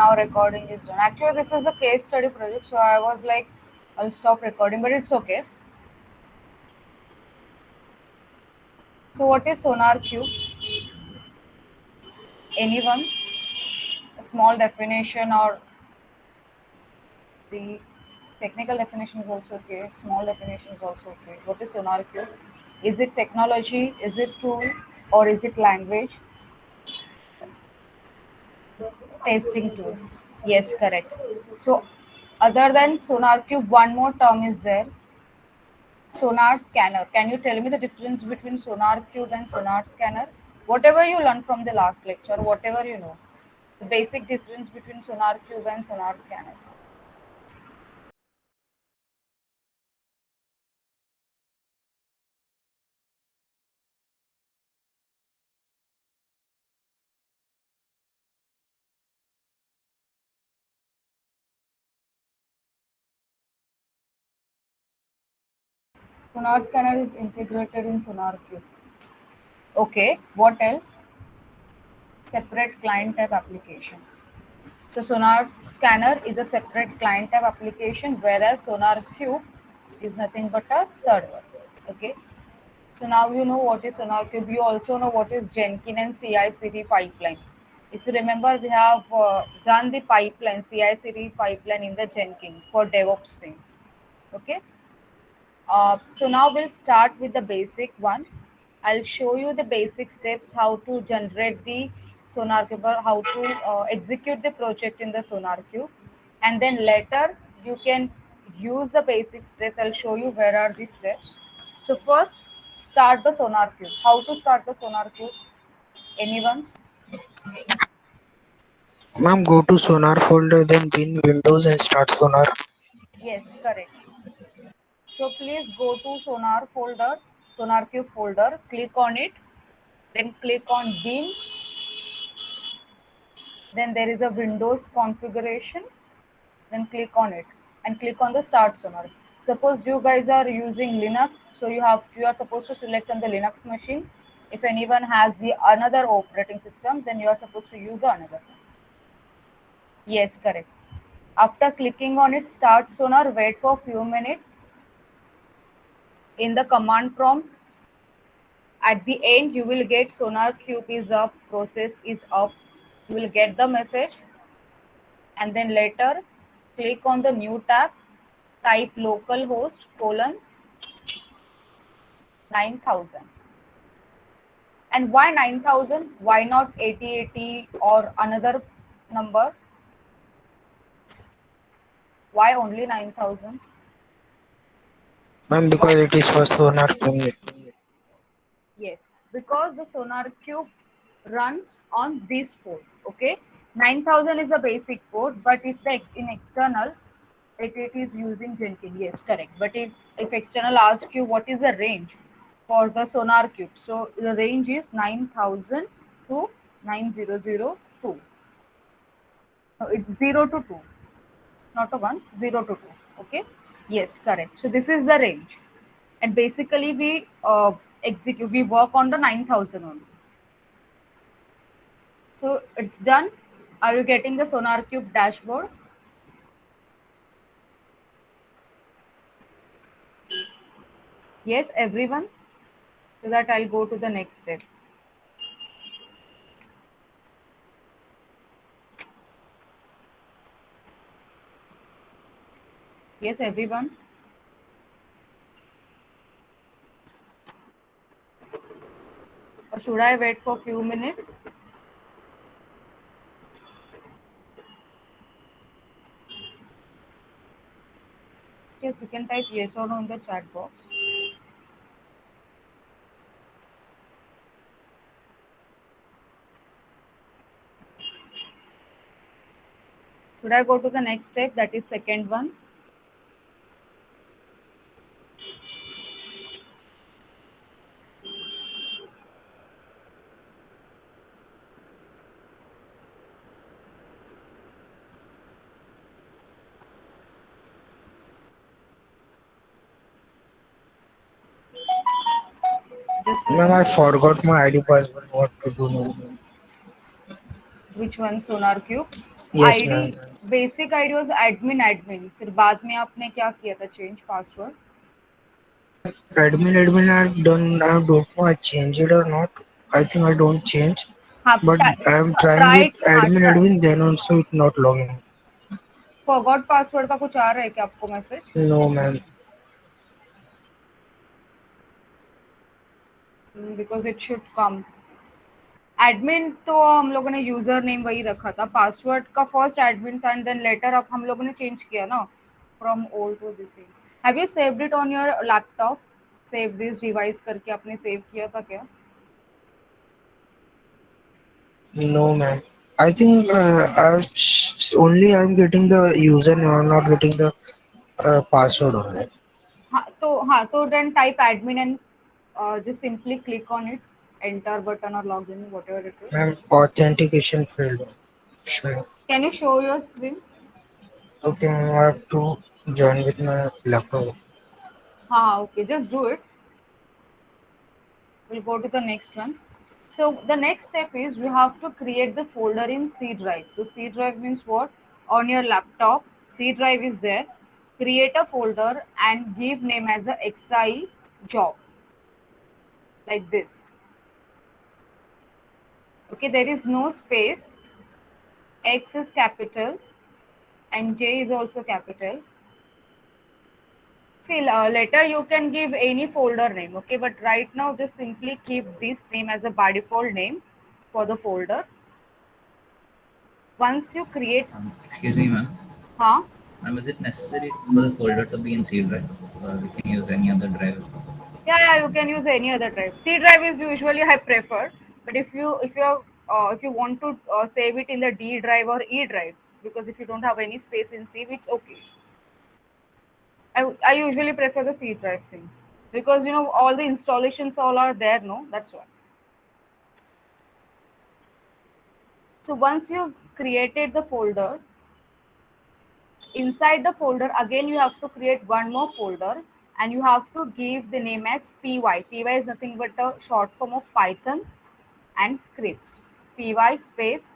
Now recording is done. Actually, this is a case study project, so I was like, I'll stop recording, but it's okay. So, what is Sonar Cube? Anyone? A small definition or the technical definition is also okay. Small definition is also okay. What is Sonar Cube? Is it technology? Is it tool? Or is it language? Testing tool. Yes, correct. So, other than Sonar Cube, one more term is there. Sonar scanner. Can you tell me the difference between sonar cube and sonar scanner? Whatever you learned from the last lecture, whatever you know, the basic difference between sonar cube and sonar scanner. Sonar scanner is integrated in sonar cube. Okay, what else? Separate client type application. So sonar scanner is a separate client type application, whereas sonar cube is nothing but a server. Okay. So now you know what is SonarCube. You also know what is Jenkins and CI/CD pipeline. If you remember, we have done the pipeline CI/CD pipeline in the Jenkins for DevOps thing. Okay. So now we'll start with the basic one. I'll show you the basic steps how to generate the SonarCube or how to execute the project in the SonarCube, and then later you can use the basic steps. I'll show you where are the steps. So first, start the SonarCube. How to start the SonarCube? Anyone? Ma'am, go to Sonar folder, then bin Windows and start Sonar. Yes, correct. So please go to Sonar folder, SonarCube folder. Click on it. Then click on Bin. Then there is a Windows configuration. Then click on it and click on the Start Sonar. Suppose you guys are using Linux, so you are supposed to select on the Linux machine. If anyone has the another operating system, then you are supposed to use another. Yes, correct. After clicking on it, Start Sonar, wait for few minutes. In the command prompt, at the end, you will get Sonar Cube is up, process is up. You will get the message, and then later click on the new tab, type localhost colon 9000. And why 9000? Why not 8080 or another number? Why only 9000? Ma'am, because it is for Sonar only. Yes, because the Sonar Cube runs on this port. Okay, 9000 is a basic port, but if the in external, it is using Jenkins. Yes, correct. But if external asks you what is the range for the Sonar Cube, so the range is 9000 to 9002. No, it's 0 to 2, not a 1, 0 to 2. Okay, yes, correct. So this is the range, and basically we work on the 9000 only. So it's done. Are you getting the SonarCube dashboard? Yes, everyone. So that I'll go to the next step. Yes, everyone. Or should I wait for a few minutes? Yes, you can type yes or no in the chat box. Should I go to the next step? That is second one. Just Ma'am, waiting I for you. forgot my ID password. What to do now? Which one? SonarCube. Yes, ID, ma'am. Basic ID was admin admin, फिर बाद में आपने क्या किया था change password? Admin, I don't know I change it or not. I think I don't change, हाँ, but I am trying with try, हाँ try, then also it not logging. Forgot password का कुछ आ रहा है क्या आपको message? No, ma'am. Because it should come. Admin तो हम लोगों ने यूजर नेम वही रखा था, पासवर्ड का फर्स्ट एडमिन था एंड देन लेटर अब हम लोगों ने चेंज किया ना from old to this thing. Have you saved it on your laptop? Save this device करके आपने सेव किया था क्या? No, ma'am. I think only I'm getting the username. I'm not getting the password on it. हाँ तो then type admin and just simply click on it, enter button और log in whatever it is. Ma'am, authentication failed. Sure. Can you show your screen? Okay, ma'am, I have to join with my laptop. हाँ okay, just do it. We'll go to the next one. So the next step is you have to create the folder in C drive. So C drive means what? On your laptop, C drive is there. Create a folder and give name as a XI job, like this. Okay, there is no space. X is capital and J is also capital. See, later you can give any folder name, okay, but right now just simply keep this name as a by default name for the folder. Once you create, Excuse me, ma'am. huh? Ma'am, is it necessary for the folder to be in C drive, or we can use any other drive as well? Yeah, you can use any other drive. C drive is usually I prefer, but if you want to save it in the D drive or E drive, because if you don't have any space in C, it's okay. I usually prefer the C drive thing because you know all the installations all are there. No, that's why. So once you've created the folder, inside the folder again you have to create one more folder and you have to give the name as py. Py is nothing but a short form of Python and scripts. Py space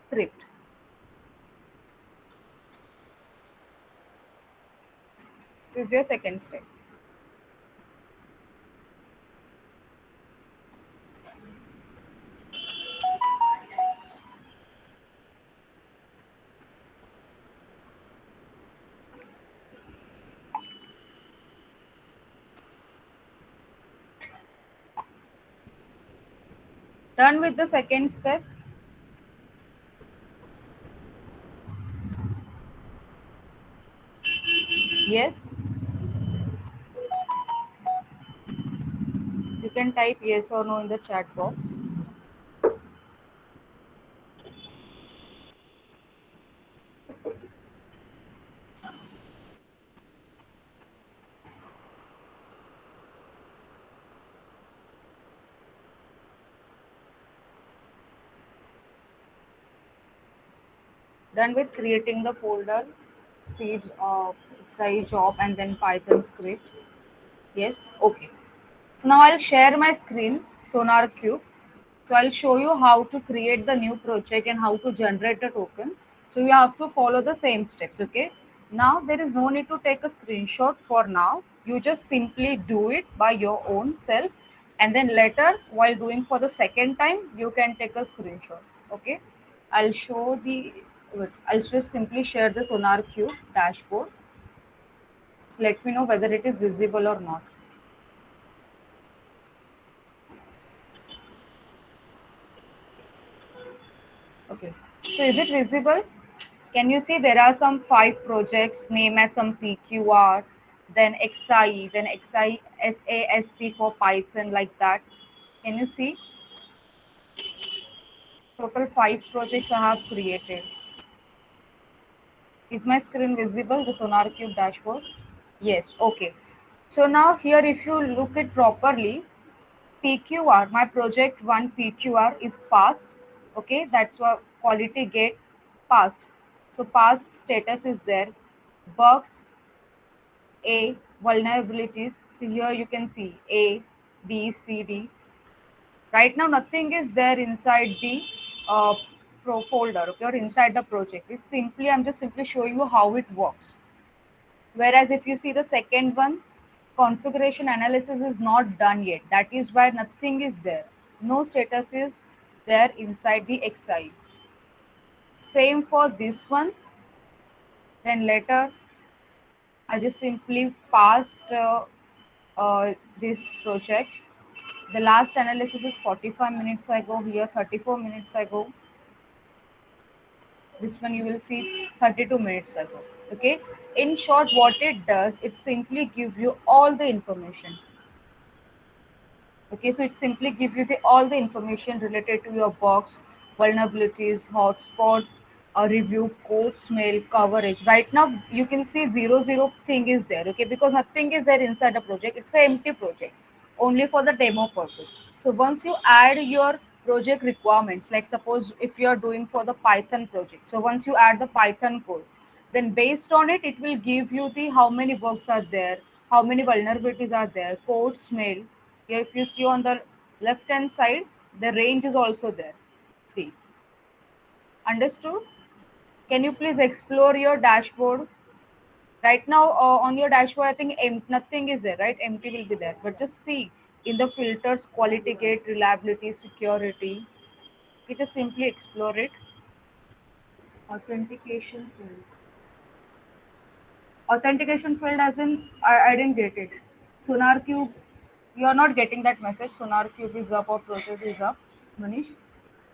script. This is your second step. Done with the second step. Yes, you can type yes or no in the chat box. Done with creating the folder, seed, XI job, and then Python script. Yes, okay. So now I'll share my screen, Sonar Cube. So I'll show you how to create the new project and how to generate the token. So you have to follow the same steps, okay? Now there is no need to take a screenshot for now. You just simply do it by your own self and then later while doing for the second time, you can take a screenshot, okay? I'll show the, wait, I'll just simply share the Sonar Cube dashboard. So let me know whether it is visible or not. Okay, so is it visible? Can you see there are some 5 projects name as some PQR, then XIE, then XISAST for Python like that. Can you see? Total 5 projects I have created. Is my screen visible, the SonarCube dashboard? Yes, okay. So now here if you look it properly, PQR, my project 1 PQR is passed. Okay, that's why quality gate passed. So passed status is there. Bugs, A, vulnerabilities. See here you can see A, B, C, D. Right now nothing is there inside the uh, folder, okay, or inside the project. It's simply, I'm just simply showing you how it works. Whereas if you see the second one, configuration analysis is not done yet. That is why nothing is there. No status is there inside the XI. Same for this one. Then later, I just simply passed this project. The last analysis is 45 minutes ago. Here, 34 minutes ago. This one you will see 32 minutes ago. Okay. In short, what it does, it simply gives you all the information. Okay, so it simply gives you all the information related to your box, vulnerabilities, hotspot, review, code, smell, coverage. Right now, you can see zero thing is there. Okay, because nothing is there inside the project. It's an empty project, only for the demo purpose. So once you add your project requirements, like suppose if you are doing for the Python project, so once you add the Python code, then based on it, it will give you the how many bugs are there, how many vulnerabilities are there, code, smell. Here, if you see on the left hand side, the range is also there. See, understood? Can you please explore your dashboard? Right now, on your dashboard, I think nothing is there, right? Empty will be there. But just see in the filters, quality gate, reliability, security. You just simply explore it. Authentication field. Authentication field as in, I didn't get it. Sonar Cube, you are not getting that message. Sonar Cube is up or process is up. Manish?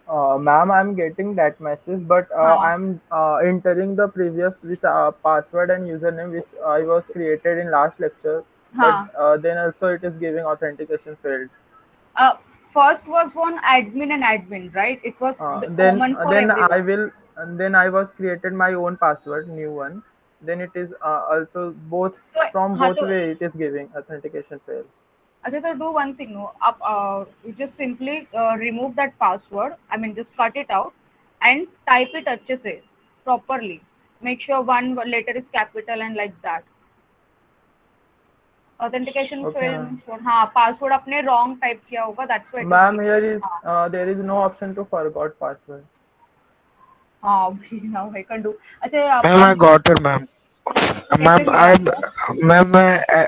Ma'am, I'm getting that message, but Huh. I'm entering the previous which password and username which I was created in last lecture, but Huh. then also it is giving authentication failed. Uh, First was one admin and admin, right? It was Then common for then I everyone. will and then I was created my own password, new one. Then it is also both So, from हाँ both तो way it is giving authentication failed. अच्छा तो do one thing, no, up you just simply remove that password. I mean, just cut it out and type it अच्छे से properly. Make sure one letter is capital and like that. Authentication Okay, failed ma'am. means what? हाँ, password आपने wrong type किया होगा. That's why it is Ma'am, giving. here is हाँ, there is no option to forgot password. हाँ, अभी now I can do. अच्छा Ma'am, आपका I got it, ma'am. कैसे Ma'am, मिला आपको? ma'am,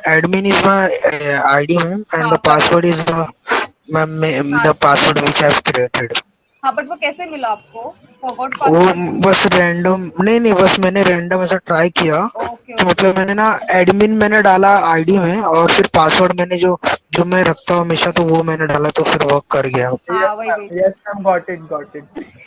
admin is my ID, ma'am, and हाँ, the password is the, ma'am, हाँ, the password which I've created. हाँ, बट वो कैसे मिला आपको? फॉरगॉट वो पासवर्ड? बस रैंडम नहीं नहीं बस मैंने रैंडम ऐसा ट्राई किया ओके, तो ओके, मतलब मैंने ना एडमिन मैंने डाला आईडी में और फिर पासवर्ड मैंने जो जो मैं रखता हूँ हमेशा तो वो मैंने डाला तो फिर वर्क कर गया। Yes, हाँ, वही ma'am. वही। Yes, ma'am. Got it. Got it.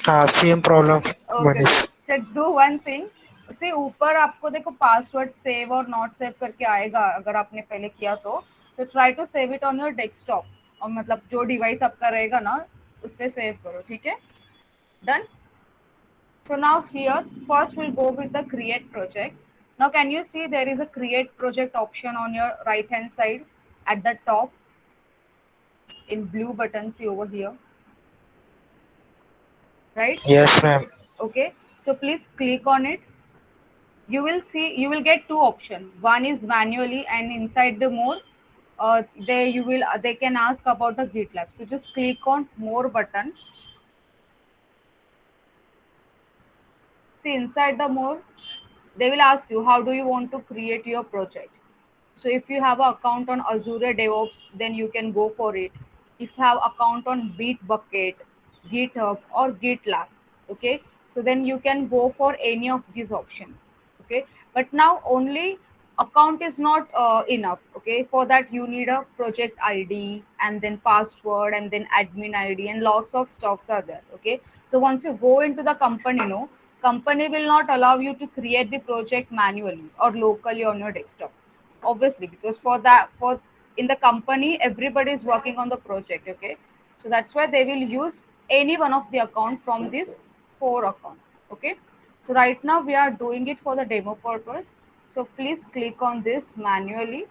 हाँ same problem okay, okay. Manish. So do one thing, से ऊपर आपको देखो पासवर्ड सेव और नॉट सेव करके आएगा अगर आपने पहले किया तो। So try to save it on your desktop, और मतलब जो डिवाइस आपका रहेगा ना उस पर सेव करो, ठीक है? Done. So now here, first we'll go with the create project. Now can you see there is a create project option on your right hand side at the top in blue button, see over here, right? Yes ma'am. Okay. So please click on it. You will see, you will get two options. One is manually, and inside the more, there you will, they can ask about the GitLab. So just click on more button. See inside the more, they will ask you how do you want to create your project. So if you have an account on Azure DevOps, then you can go for it. If you have account on Bitbucket, GitHub or GitLab, okay, so then you can go for any of these options, okay. But now only account is not enough, okay. For that you need a project ID and then password and then admin ID and lots of stocks are there, okay. So once you go into the company, no, company will not allow you to create the project manually or locally on your desktop, obviously, because for that, for in the company everybody is working on the project, okay. So that's why they will use any one of the account from this four account, okay. So right now we are doing it for the demo purpose, so please click on this manually.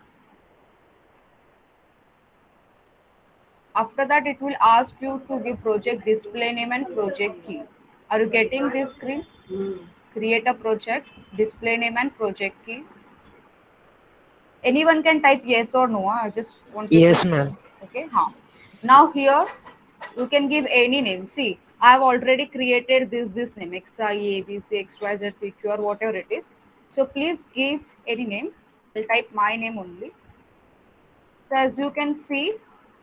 After that it will ask you to give project display name and project key. Are you getting this screen? Create a project, display name and project key. Anyone can type yes or no. I just wanted to yes check. Ma'am. Okay, huh. Now here you can give any name. See, I have already created this name XI, ABC, XYZ, PQ, or whatever it is. So please give any name. I'll type my name only. So as you can see,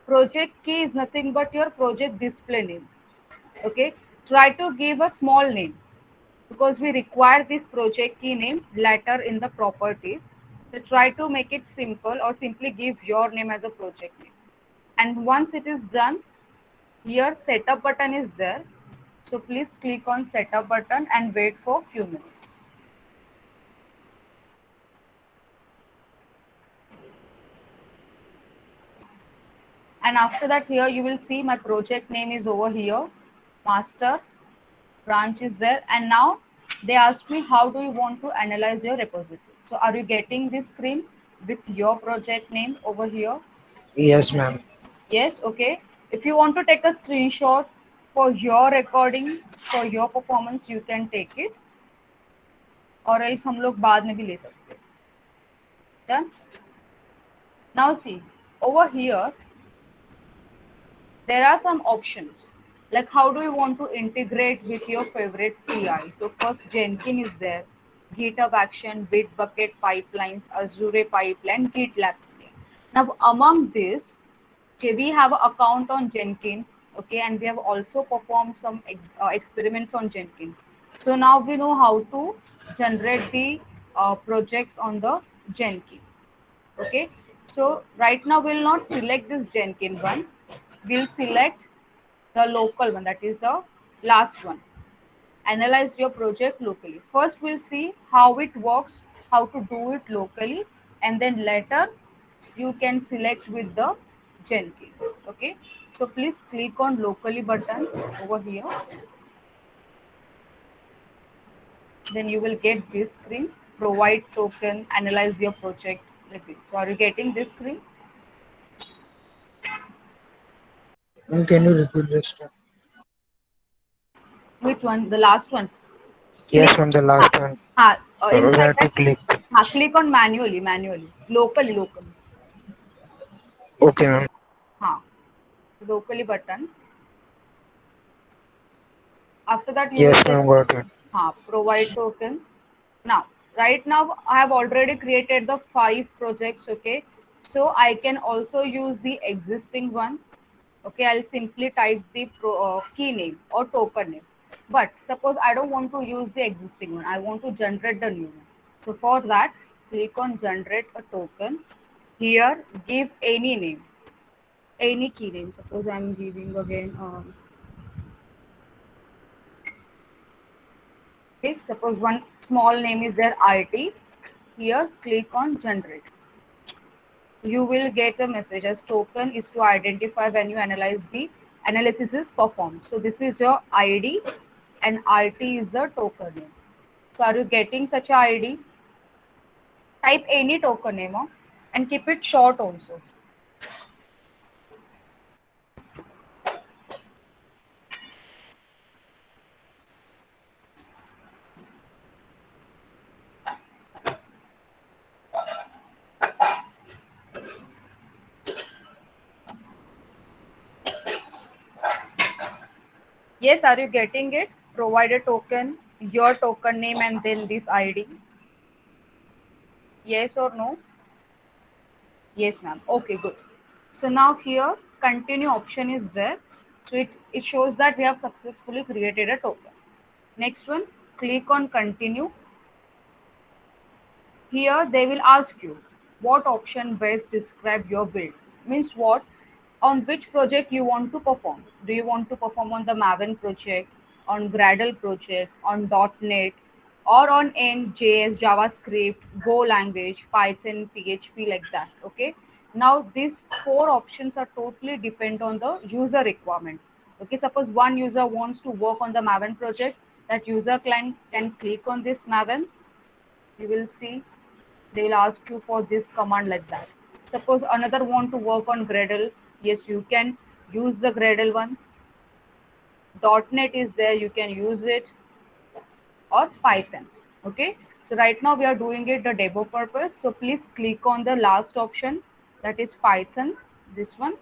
project key is nothing but your project display name. Okay, try to give a small name because we require this project key name later in the properties. So try to make it simple or simply give your name as a project name. And once it is done, here setup button is there. So please click on setup button and wait for few minutes. And after that, here you will see my project name is over here, master branch is there. And now they asked me, how do you want to analyze your repository? So are you getting this screen with your project name over here? Yes, ma'am. Yes, okay. If you want to take a screenshot for your recording, for your performance, you can take it. और else हम लोग बाद में भी ले सकते हैं. Done. Now see, over here, there are some options. Like how do you want to integrate with your favorite CI? So first Jenkins is there, GitHub Action, Bitbucket pipelines, Azure pipeline, GitLab CI. Now among this, we have an account on Jenkins, okay, and we have also performed some experiments on Jenkins. So now we know how to generate the projects on the Jenkins. Okay, so right now we'll not select this Jenkins one. We'll select the local one, that is the last one. Analyze your project locally. First, we'll see how it works, how to do it locally, and then later you can select with the Jenkins. Okay, so please click on locally button over here. Then you will get this screen. Provide token, analyze your project like this. So are you getting this screen? Can you repeat this? Which one? The last one. Yes, Click. from the Ha, last one. ha, Where inside to that. click? Click on manually. Locally. Okay, ma'am. Ha, locally button. After that, you will Yes, get ma'am. Got it. provide token. Now, right now, I have already created the 5 projects. Okay, so I can also use the existing one. Okay, I'll simply type the key name or token name. But suppose I don't want to use the existing one, I want to generate the new one. So for that, click on generate a token. Here, give any name, any key name. Suppose I'm giving again. Okay, suppose one small name is there, RT. Here, click on generate. You will get a message as token is to identify when you analyze the analysis is performed. So this is your ID and RT is the token name. So are you getting such a ID? Type any token name and keep it short also. Yes, are you getting it? Provide a token, your token name and then this ID. Yes or no? Yes, ma'am. Okay, good. So now here continue option is there. So it shows that we have successfully created a token. Next one, click on continue. Here they will ask you what option best describe your build. Means what? On which project you want to perform. Do you want to perform on the Maven project, on Gradle project, on .NET, or on NJS, JavaScript, Go language, Python, PHP like that. Okay. Now these 4 options are totally depend on the user requirement. Okay. Suppose one user wants to work on the Maven project, that user client can click on this Maven. You will see they will ask you for this command like that. Suppose another want to work on Gradle, yes, you can use the Gradle one. .NET is there, you can use it, or Python. Okay, so right now we are doing it the demo purpose. So please click on the last option, that is Python, this one.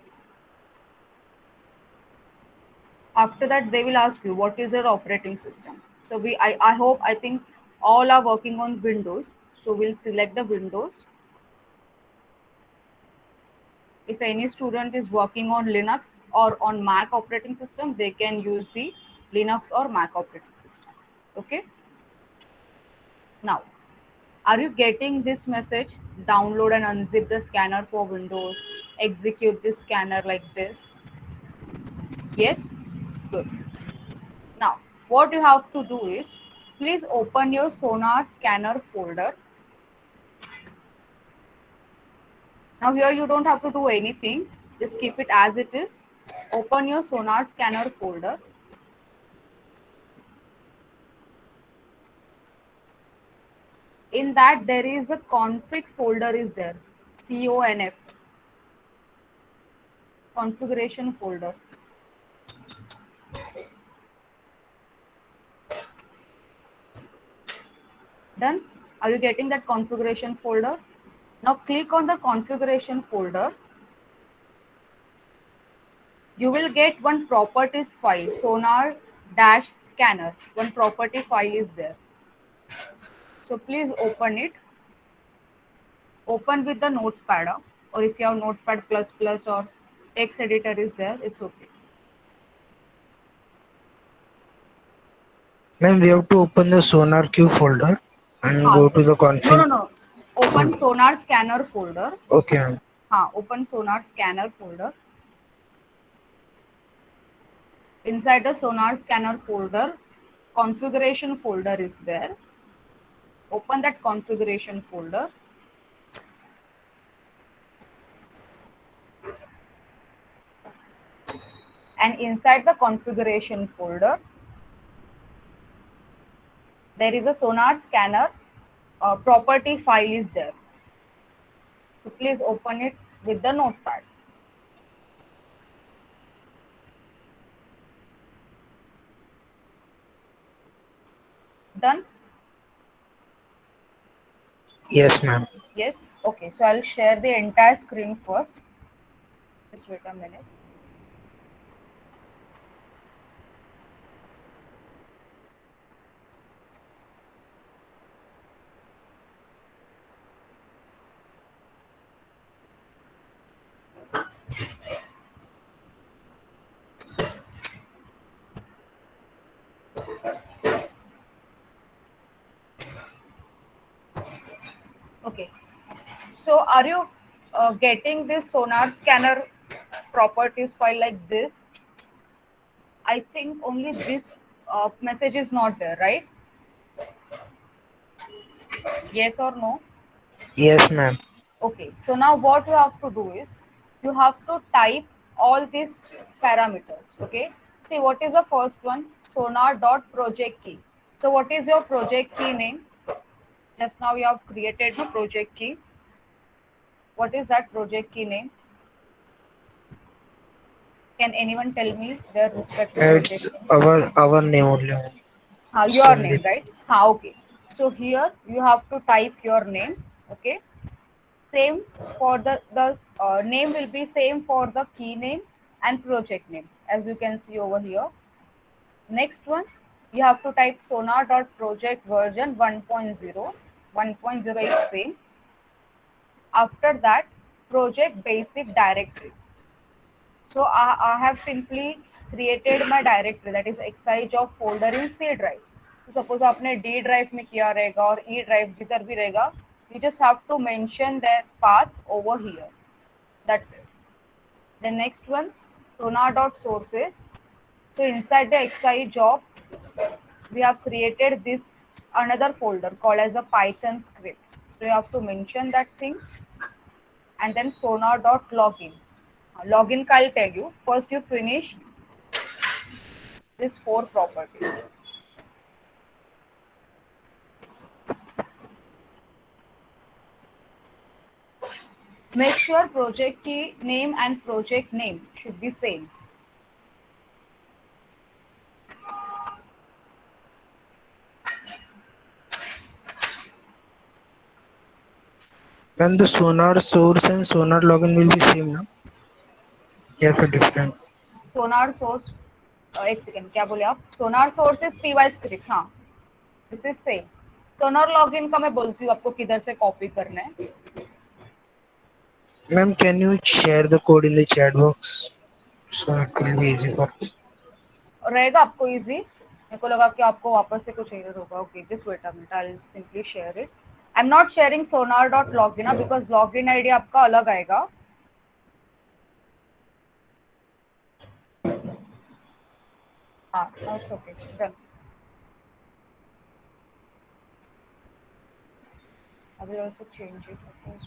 After that, they will ask you what is your operating system. So I hope, I think all are working on Windows. So we'll select the Windows. If any student is working on Linux or on Mac operating system, they can use the Linux or Mac operating system. Okay. Now, are you getting this message? Download and unzip the scanner for Windows. Execute this scanner like this. Yes? Good. Now, what you have to do is, please open your Sonar scanner folder. Now here you don't have to do anything. Just keep it as it is. Open your Sonar scanner folder. In that there is a config folder is there. CONF. Configuration folder. Done? Are you getting that configuration folder? Now click on the configuration folder. You will get one properties file, sonar-scanner. One property file is there. So please open it. Open with the notepad, or if you have notepad plus plus or text editor is there, it's okay. Ma'am, we have to open the SonarQube folder and go to the config. No. Open Sonar scanner folder. Okay, ma'am. Open Sonar scanner folder. Inside the Sonar scanner folder, configuration folder is there. Open that configuration folder. And inside the configuration folder, there is a Sonar scanner property file is there. So please open it with the notepad. Done? Yes, ma'am. Yes? Okay, so I'll share the entire screen first. Just wait a minute. Okay. So are you getting this Sonar scanner properties file like this? I think only this message is not there, right? Yes or no? Yes, ma'am. Okay. So now what you have to do is, you have to type all these parameters. Okay. See, what is the first one? Sonar.project key. So what is your project key name? Just now you have created the project key. What is that project key name? Can anyone tell me their respective project It's name? our name only. Your name, Sandeep. right? Okay. So here you have to type your name. Okay. Same for the name will be same for the key name and project name, as you can see over here. Next one, you have to type sonar.project version 1.0. 1.0 is same. After that, project basic directory. So I have simply created my directory, that is XI job folder in C drive. So suppose आपने D drive में किया रहेगा और E drive जिधर भी रहेगा, you just have to mention their path over here. That's it. The next one, sonar.sources. So inside the XI job, we have created this another folder called as a Python script. So you have to mention that thing, and then sonar.login. Login I'll tell you. First you finish these four properties. Make sure project key name and project name should be same. When the sonar source and sonar login will be same, no? Yeah, for different. Sonar source एक second, क्या बोले आप? सोनार source is py script, हाँ this is same. Sonar login का मैं बोलती हूँ आपको किधर से कॉपी करना है। Ma'am, can you share the code in the chat box so it will be easy for us? रहेगा आपको इजी? मेरे को लगा कि आपको वापस से कुछ एरर होगा। Okay just wait a minute, I will simply share it. I am not sharing sonar dot login because login ID आपका अलग आएगा। हाँ it's okay, done. I will also change it. Of course,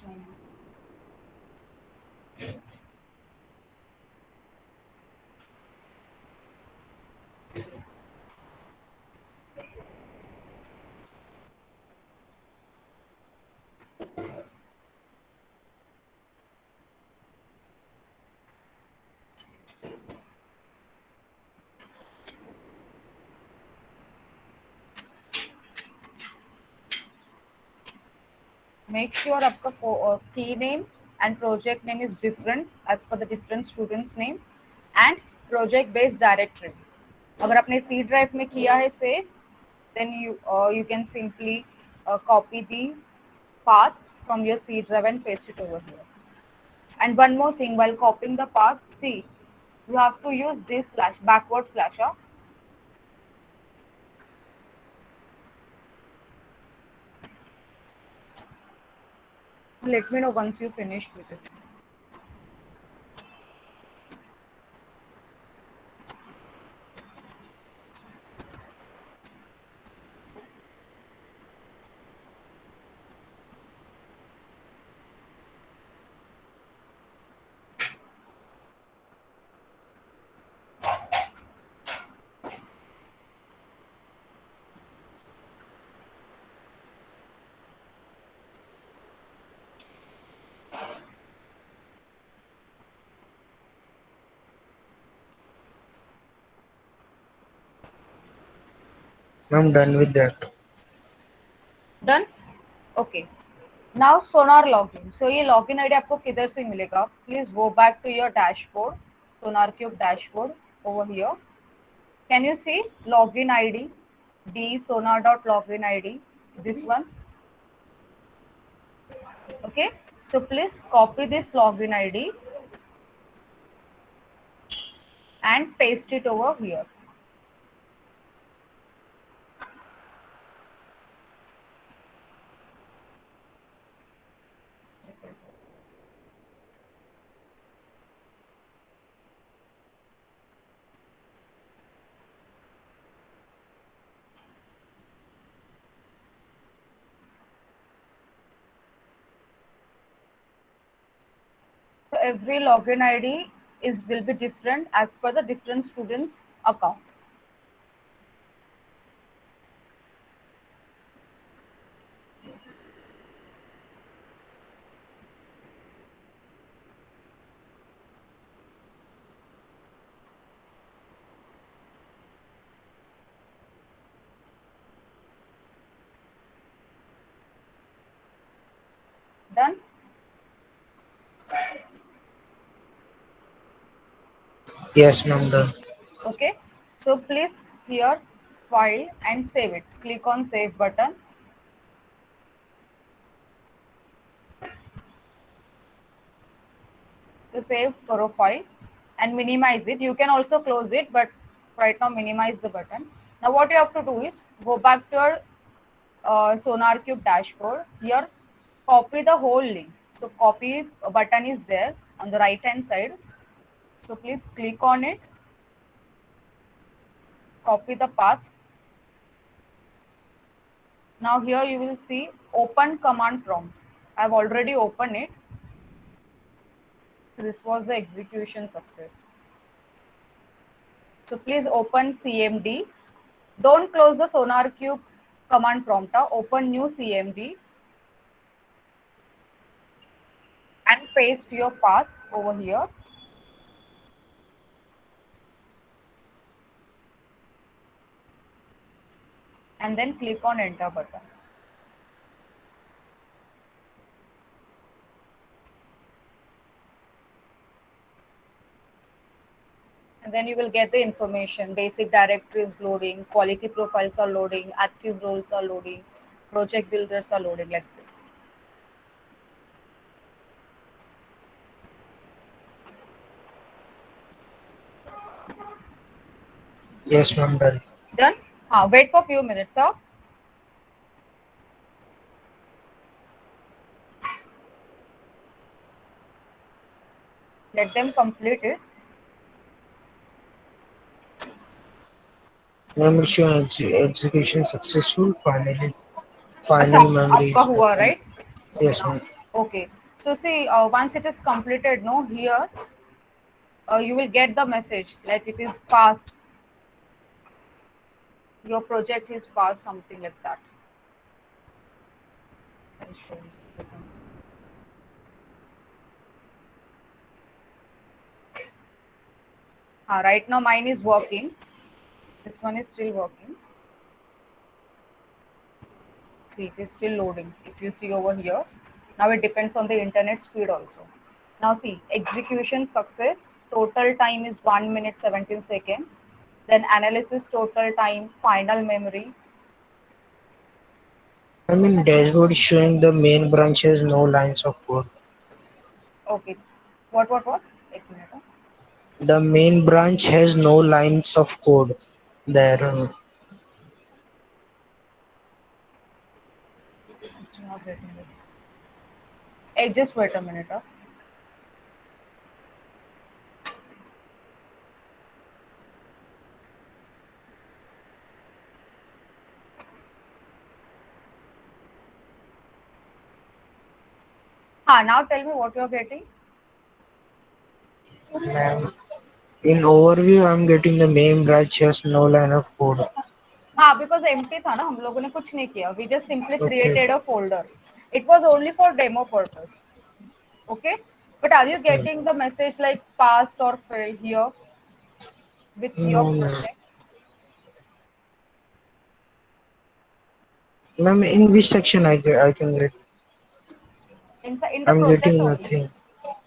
make sure आपका key name and project name is different as per the different students name and project based directory. अगर आपने C drive में किया है save, then you can simply copy the path from your C drive and paste it over here. And one more thing, while copying the path, see, you have to use this slash, backward slash. Let me know once you finish with it. I'm done with that. Done? Okay. Now Sonar login. So ये login ID आपको किधर से मिलेगा? Please go back to your dashboard, Sonar Cube dashboard over here. Can you see login ID? D sonar.login ID. This one. Okay. So please copy this login ID and paste it over here. So every login ID will be different as per the different students' account. Done? Yes, ma'am, done. Okay. So please here file and save it. Click on save button. To save profile and minimize it. You can also close it, but right now minimize the button. Now what you have to do is go back to your Sonar Cube dashboard. Here, copy the whole link. So copy button is there on the right hand side. So please click on it. Copy the path. Now here you will see open command prompt. I have already opened it. This was the execution success. So please open CMD. Don't close the Sonar Cube command prompt. Open new CMD and paste your path over here. And then click on enter button. And then you will get the information. Basic directory is loading, quality profiles are loading, active roles are loading, project builders are loading, like this. Yes, ma'am. Done. Done? Wait for a few minutes, sir. Let them complete it. Ma'am, it's your execution successful. Finally, अच्छा, finally, ma'am, आपका reached. हुआ, right? Yes, ma'am. Okay. So see, once it is completed, no, here you will get the message like it is passed. Your project is passed, something like that. I'll show you. Right now mine is working. This one is still working. See, it is still loading. If you see over here, now it depends on the internet speed also. Now see, execution success, total time is 1 minute 17 seconds. Then analysis total time, final memory. I mean, dashboard is showing the main branch has no lines of code. Okay. What? एक minute. The main branch has no lines of code there. It's not getting it. Hey, just wait a minute. Now tell me what you're getting. Ma'am, in overview, I'm getting the main branch has no line of code. हाँ, because empty था ना, हम लोगों ने कुछ नहीं किया. We just simply Okay. created a folder. It was only for demo purpose. Okay, but are you getting the message like passed or failed here with your No, ma'am. project? Ma'am, in which section I can get? In the I'm project getting only. nothing.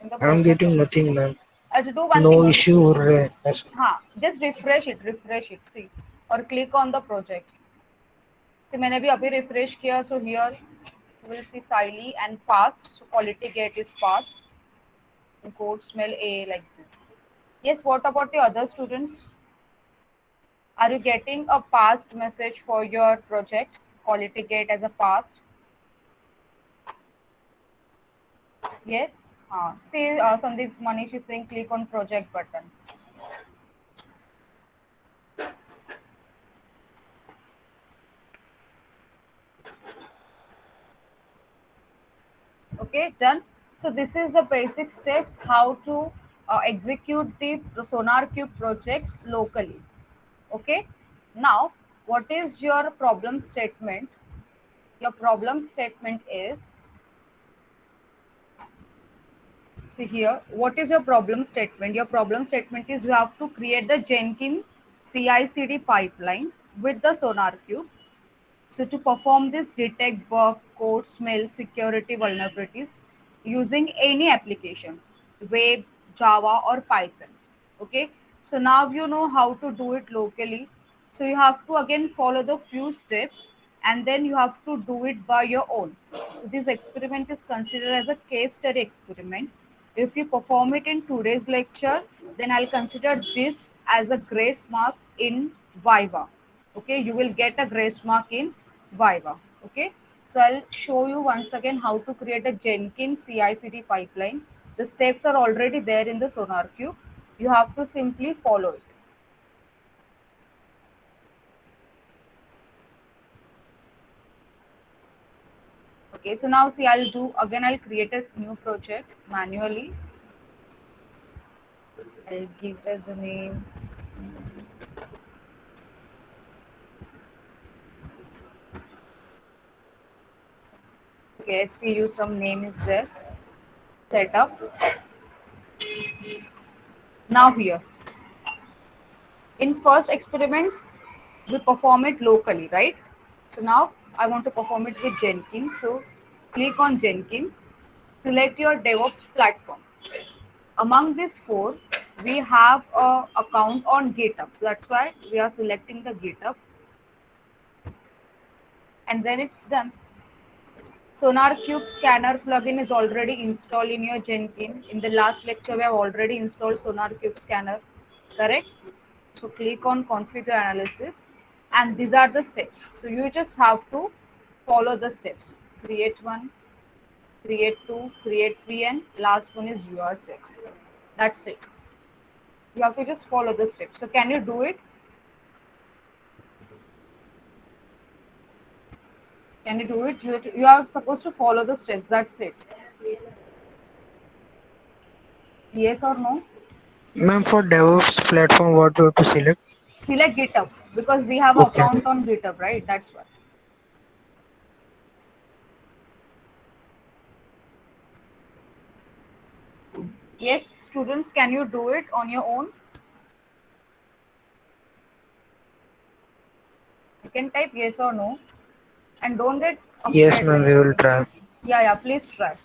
In the I'm project getting only. nothing, ma'am. To do one thing, No once issue हो रहा है ऐसा. just refresh it, see, or click on the project. So मैंने भी अभी refresh किया, so here you will see Siley and passed. So quality gate is passed. And code smell A like this. Yes. What about the other students? Are you getting a passed message for your project? Quality gate as a passed. Yes. See, Sandeep Manish is saying click on project button. Okay, done. So this is the basic steps how to execute the SonarQube projects locally. Okay. Now, what is your problem statement? Your problem statement is, see here, what is your problem statement? Your problem statement is you have to create the Jenkins CI/CD pipeline with the SonarQube. So to perform this, detect bug, code, smell, security vulnerabilities using any application, web, Java or Python. Okay. So now you know how to do it locally. So you have to again follow the few steps and then you have to do it by your own. So this experiment is considered as a case study experiment. If you perform it in today's lecture, then I'll consider this as a grace mark in Viva. Okay, you will get a grace mark in Viva. Okay, so I'll show you once again how to create a Jenkins CI/CD pipeline. The steps are already there in the SonarQube. You have to simply follow it. Okay, so now see, I'll create a new project manually. I'll give as a name. Okay, STU some name is there. Setup. Now here, in first experiment, we perform it locally, right? So now I want to perform it with Jenkins. So click on Jenkins, select your DevOps platform. Among these four, we have a account on GitHub. So that's why we are selecting the GitHub, and then it's done. SonarQube scanner plugin is already installed in your Jenkins. In the last lecture, we have already installed SonarQube scanner, correct? So click on configure analysis, and these are the steps. So you just have to follow the steps. Create one, create two, create three, and last one is you are set. That's it. You have to just follow the steps. So can you do it? Can you do it? You are supposed to follow the steps. That's it. Yes or no? Ma'am, for DevOps platform, what do you have to select? Select GitHub because we have an Okay. account on GitHub, right? That's why. Yes, students, can you do it on your own? You can type yes or no, and don't get Yes, afraid. ma'am, we will try. Yeah, please try.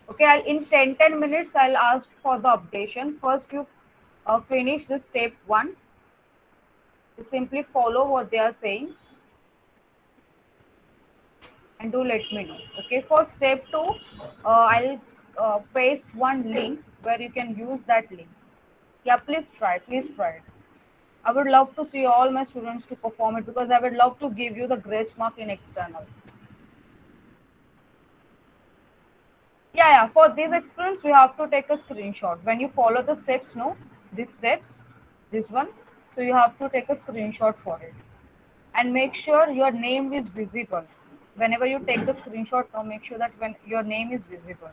Okay, in 10 minutes, I'll ask for the updation. First, you finish the step one. You simply follow what they are saying and do let me know. Okay, for step two, I'll paste one link where you can use that link. Yeah, please try. Please try it. I would love to see all my students to perform it because I would love to give you the grace mark in external. Yeah. For this experience, you have to take a screenshot. When you follow the steps, no, these steps, this one. So you have to take a screenshot for it. And make sure your name is visible. Whenever you take the screenshot, now make sure that when your name is visible.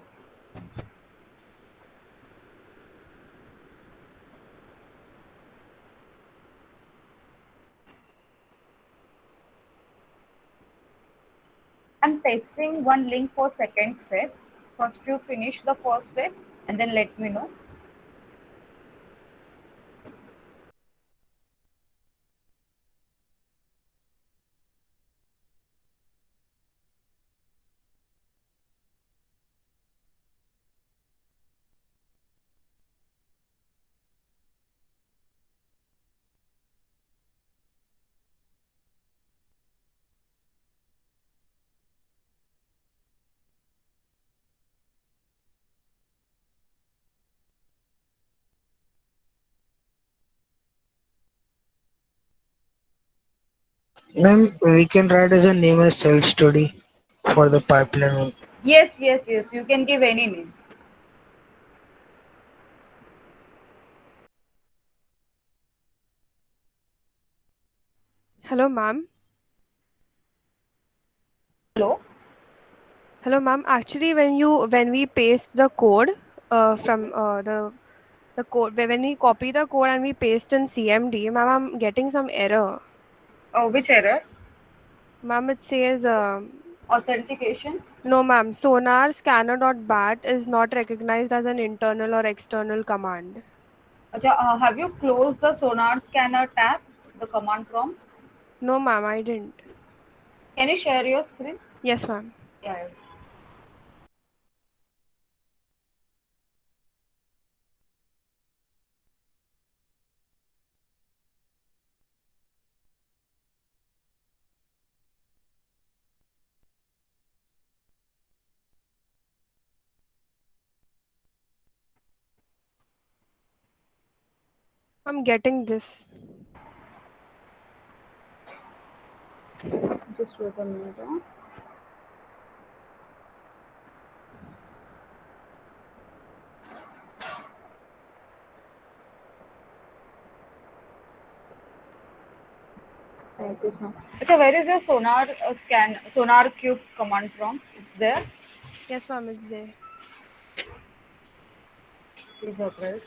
I'm pasting one link for second step. First you finish the first step and then let me know. Ma'am, we can write as a name as self-study for the pipeline. Yes. You can give any name. Hello, ma'am. Hello? Hello, ma'am. Actually, when we paste the code from the code when we copy the code and we paste in CMD, ma'am, I'm getting some error. Oh, which error? Ma'am, it says Authentication? no, ma'am. Sonar scanner.bat is not recognized as an internal or external command. Have you closed the Sonar Scanner tab, the command prompt? No, ma'am, I didn't. Can you share your screen? Yes, ma'am. Yeah. I'm getting this. Just wait a minute. Huh? Thank you, sir. Okay, where is your Sonar Cube command prompt? It's there. Yes, ma'am, it's there. Please open it.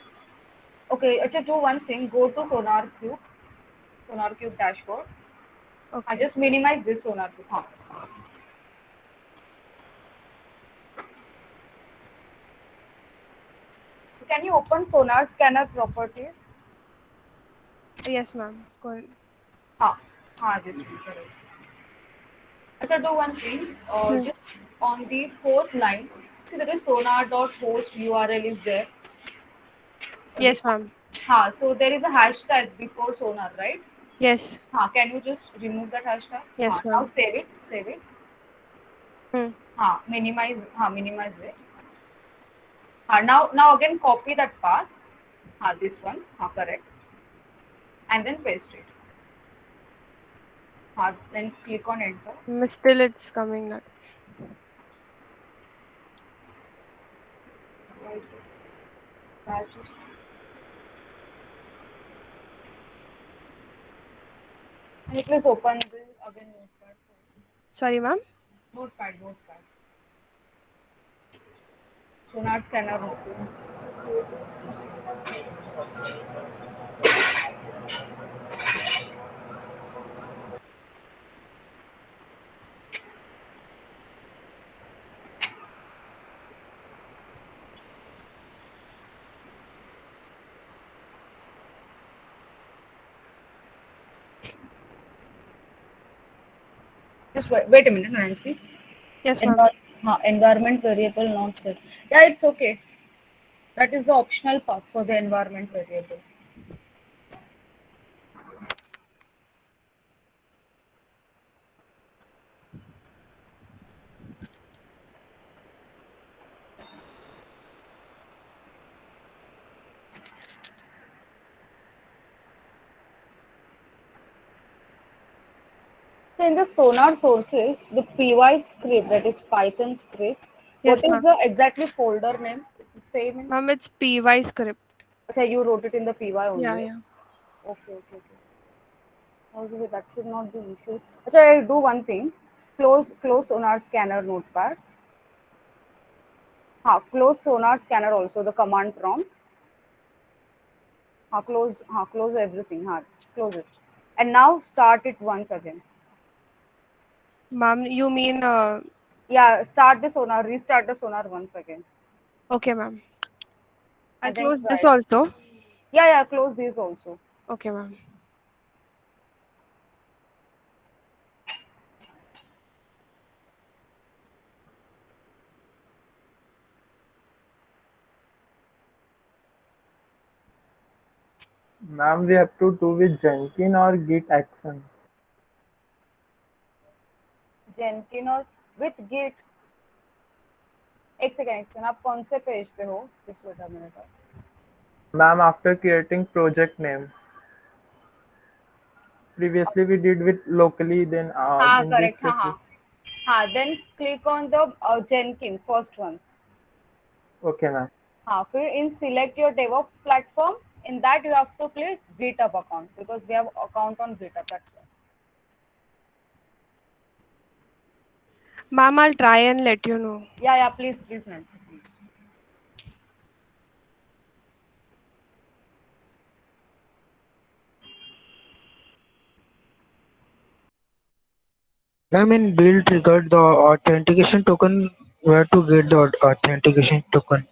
Okay, do one thing. Go to Sonar Cube dashboard. I Okay. just minimize this Sonar Cube. Huh. Can you open Sonar Scanner properties? Yes, ma'am. It's going. This one. Correct. Do one thing. Hmm. Just on the fourth line, see there is sonar.host URL is there. Yes, ma'am. So there is a hashtag before sonar, right? Yes. Can you just remove that hashtag? Yes, Now ma'am. save it, save it. Hmm. Minimize it. Now again copy that path. This one. Correct. And then paste it. Then click on enter. Still it's coming not. Can you please open this again notepad? Sorry, ma'am. Notepad. Sonar scanner open. Just wait a minute, Nancy. Yes, ma'am. Environment variable not set. Yeah, it's okay. That is the optional part for the environment variable. So in the sonar sources, the py script, that is Python script, Yes, what is ma'am. the exactly folder name? It's the same in. Ma'am, it's py script. So you wrote it in the py Yeah, only. yeah. Okay. Okay, that should not be issue. So I'll do one thing. Close sonar scanner notepad. Close sonar scanner also the command prompt. Close everything. Close it. And now start it once again. Ma'am, you mean Yeah, start the sonar, restart the sonar once again. okay, ma'am. I'll And then close try this it. also. Yeah, close these also. Okay, ma'am. Ma'am, we have to do with Jenkins or Git action. Jenkins और with Git. एक second आप कौन से page पे हो just wait a minute. Ma'am, after creating project name. Previously we did with locally, then in this Correct. case. Then click on the Jenkins first one. Okay, ma'am. फिर in select your DevOps platform. In that you have to click GitHub account because we have account on GitHub. That's why. Ma'am, I'll try and let you know. Yeah, please, Nancy, please. Ma'am, in build triggered the authentication token. Where to get the authentication token?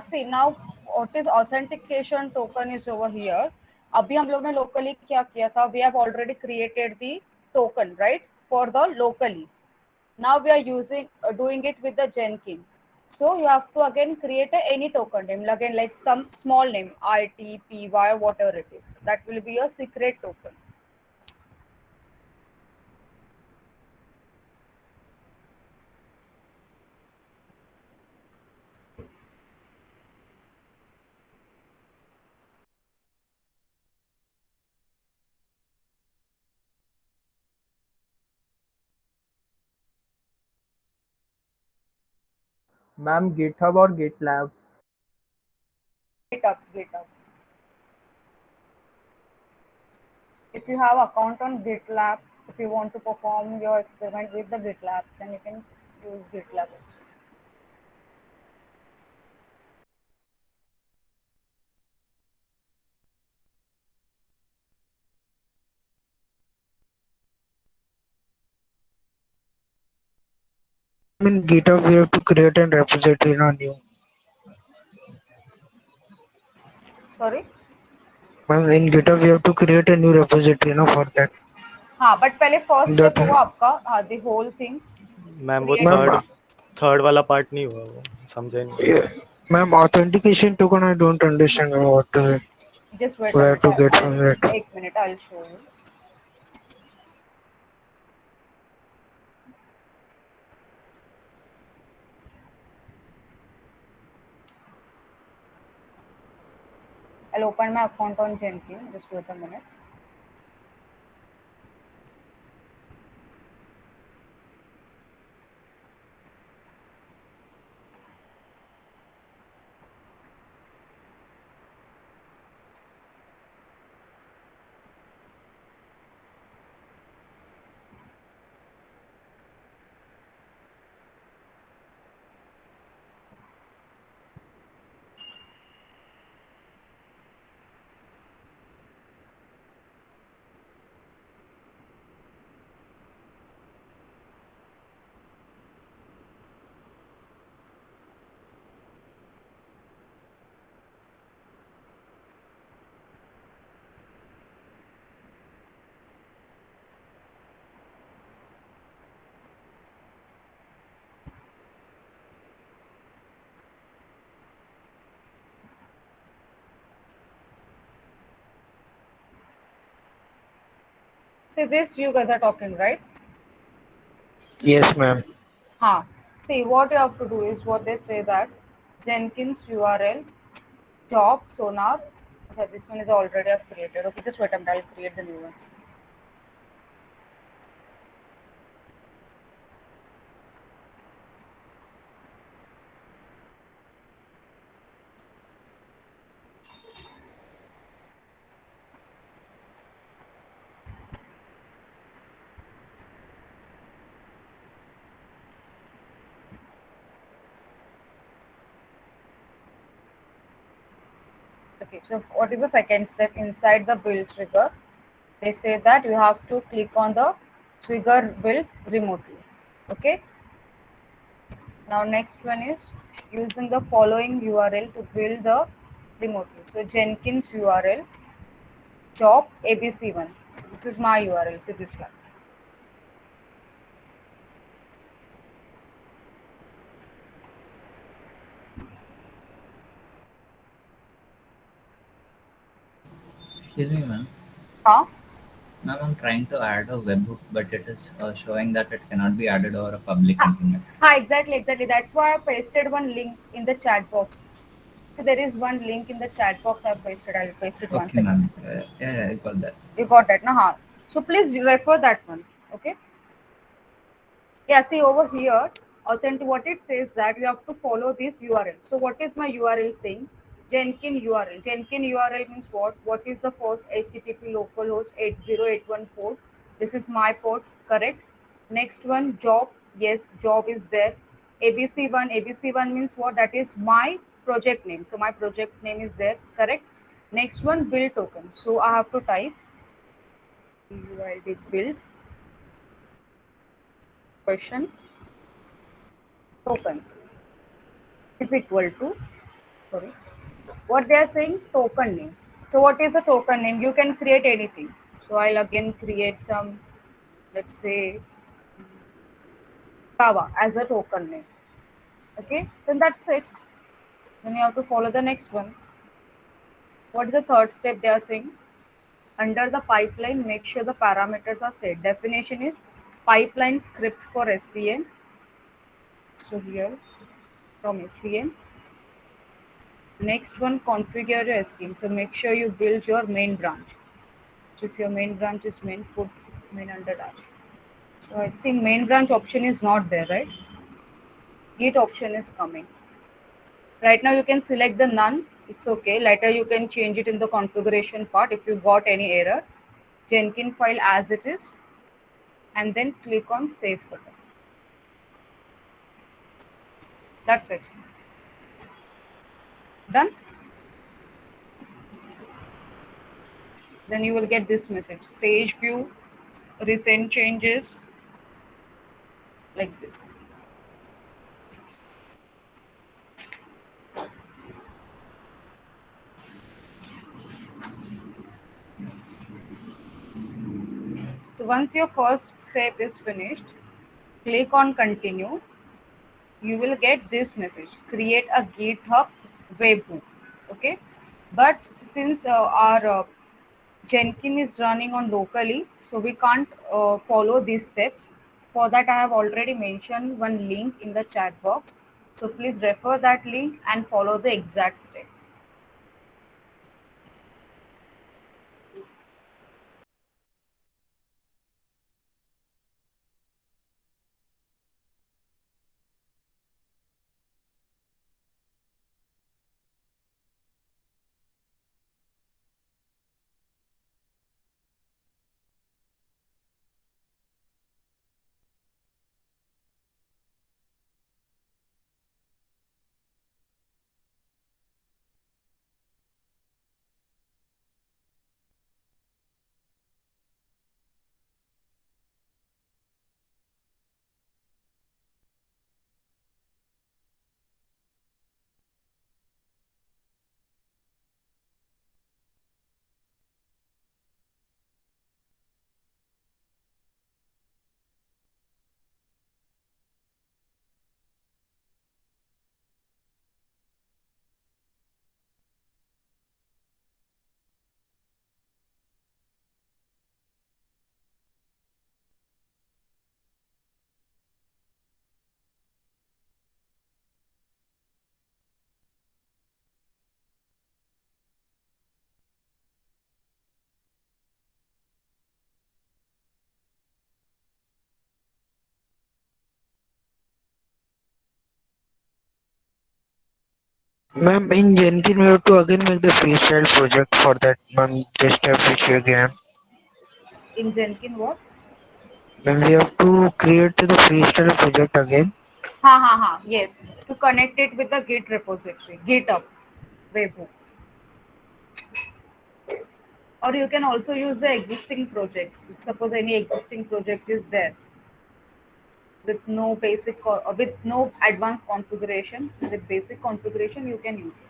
See now what is authentication token is over here. अभी हम लोग ने locally क्या किया था? We have already created the token, right? For the locally. Now we are doing it with the Jenkins. So you have to again create any token name, again like some small name, IT, PY, whatever it is. That will be a secret token. Ma'am, GitHub or GitLab? GitHub. If you have account on GitLab, if you want to perform your experiment with the GitLab, then you can use GitLab also. In GitHub, we have to create a repository in a new. Sorry? Ma'am, in GitHub, we have to create a new repository, for that. but पहले first That step हुआ आपका the whole thing. Ma'am वो Create- Ma'am, third वाला part नहीं हुआ, वो समझे नहीं। yeah, Ma'am, authentication token, I don't understand what Just wait a where minute. to get from that. I'll 1 minute. I'll show you. I'll open my account on Jenkins. Just wait a minute. See, this you guys are talking, right? Yes, ma'am. See, what you have to do is what they say that Jenkins URL job sonar. Okay, this one is already I've created. Okay, just wait a minute. I'll create the new one. Okay, so what is the second step inside the build trigger? They say that you have to click on the trigger builds remotely. Okay. Now next one is using the following URL to build the remotely. So Jenkins URL job ABC1. This is my URL. See this one. Excuse me, ma'am. Huh? Ma'am, I'm trying to add a webhook, but it is showing that it cannot be added over a public internet. Exactly. That's why I pasted one link in the chat box. So there is one link in the chat box I pasted. I'll paste it once Okay, again. ma'am. Yeah, I got that. You got that, na? So please refer that one. Okay. Yeah, see over here, authentic. What it says that you have to follow this URL. So what is my URL saying? Jenkins URL. Jenkins URL means what? What is the first HTTP localhost 8081 port? This is my port, correct? Next one, job. Yes, job is there. ABC1. ABC1 means what? That is my project name. So my project name is there, correct? Next one, build token. So I have to type build question token is equal to, sorry, what they are saying, token name. So what is a token name? You can create anything. So I'll again create some, let's say, Java as a token name. Okay, then that's it. Then you have to follow the next one. What is the third step they are saying? Under the pipeline, make sure the parameters are set. Definition is pipeline script for SCM. So here from SCM. Next one, configure your SCM. So make sure you build your main branch. So if your main branch is main, put main under dash. So I think main branch option is not there, right? Git option is coming. Right now you can select the none. It's okay. Later you can change it in the configuration part if you got any error. Jenkins file as it is. And then click on save button. That's it. Done. Then you will get this message. Stage view, recent changes, like this. So once your first step is finished, click on continue. you will get this message: create a GitHub webhook. Okay, but since our Jenkins is running on locally, so we can't follow these steps. For that, I have already mentioned one link in the chat box. So please refer that link and follow the exact step. Ma'am, in Jenkins we have to again make the freestyle project for that, ma'am, the step which you gave. In Jenkins, what? Then we have to create the freestyle project again. Yes, to connect it with the Git repository, GitHub webhook. Or you can also use the existing project. Suppose any existing project is there with no with no advanced configuration, with basic configuration, you can use it.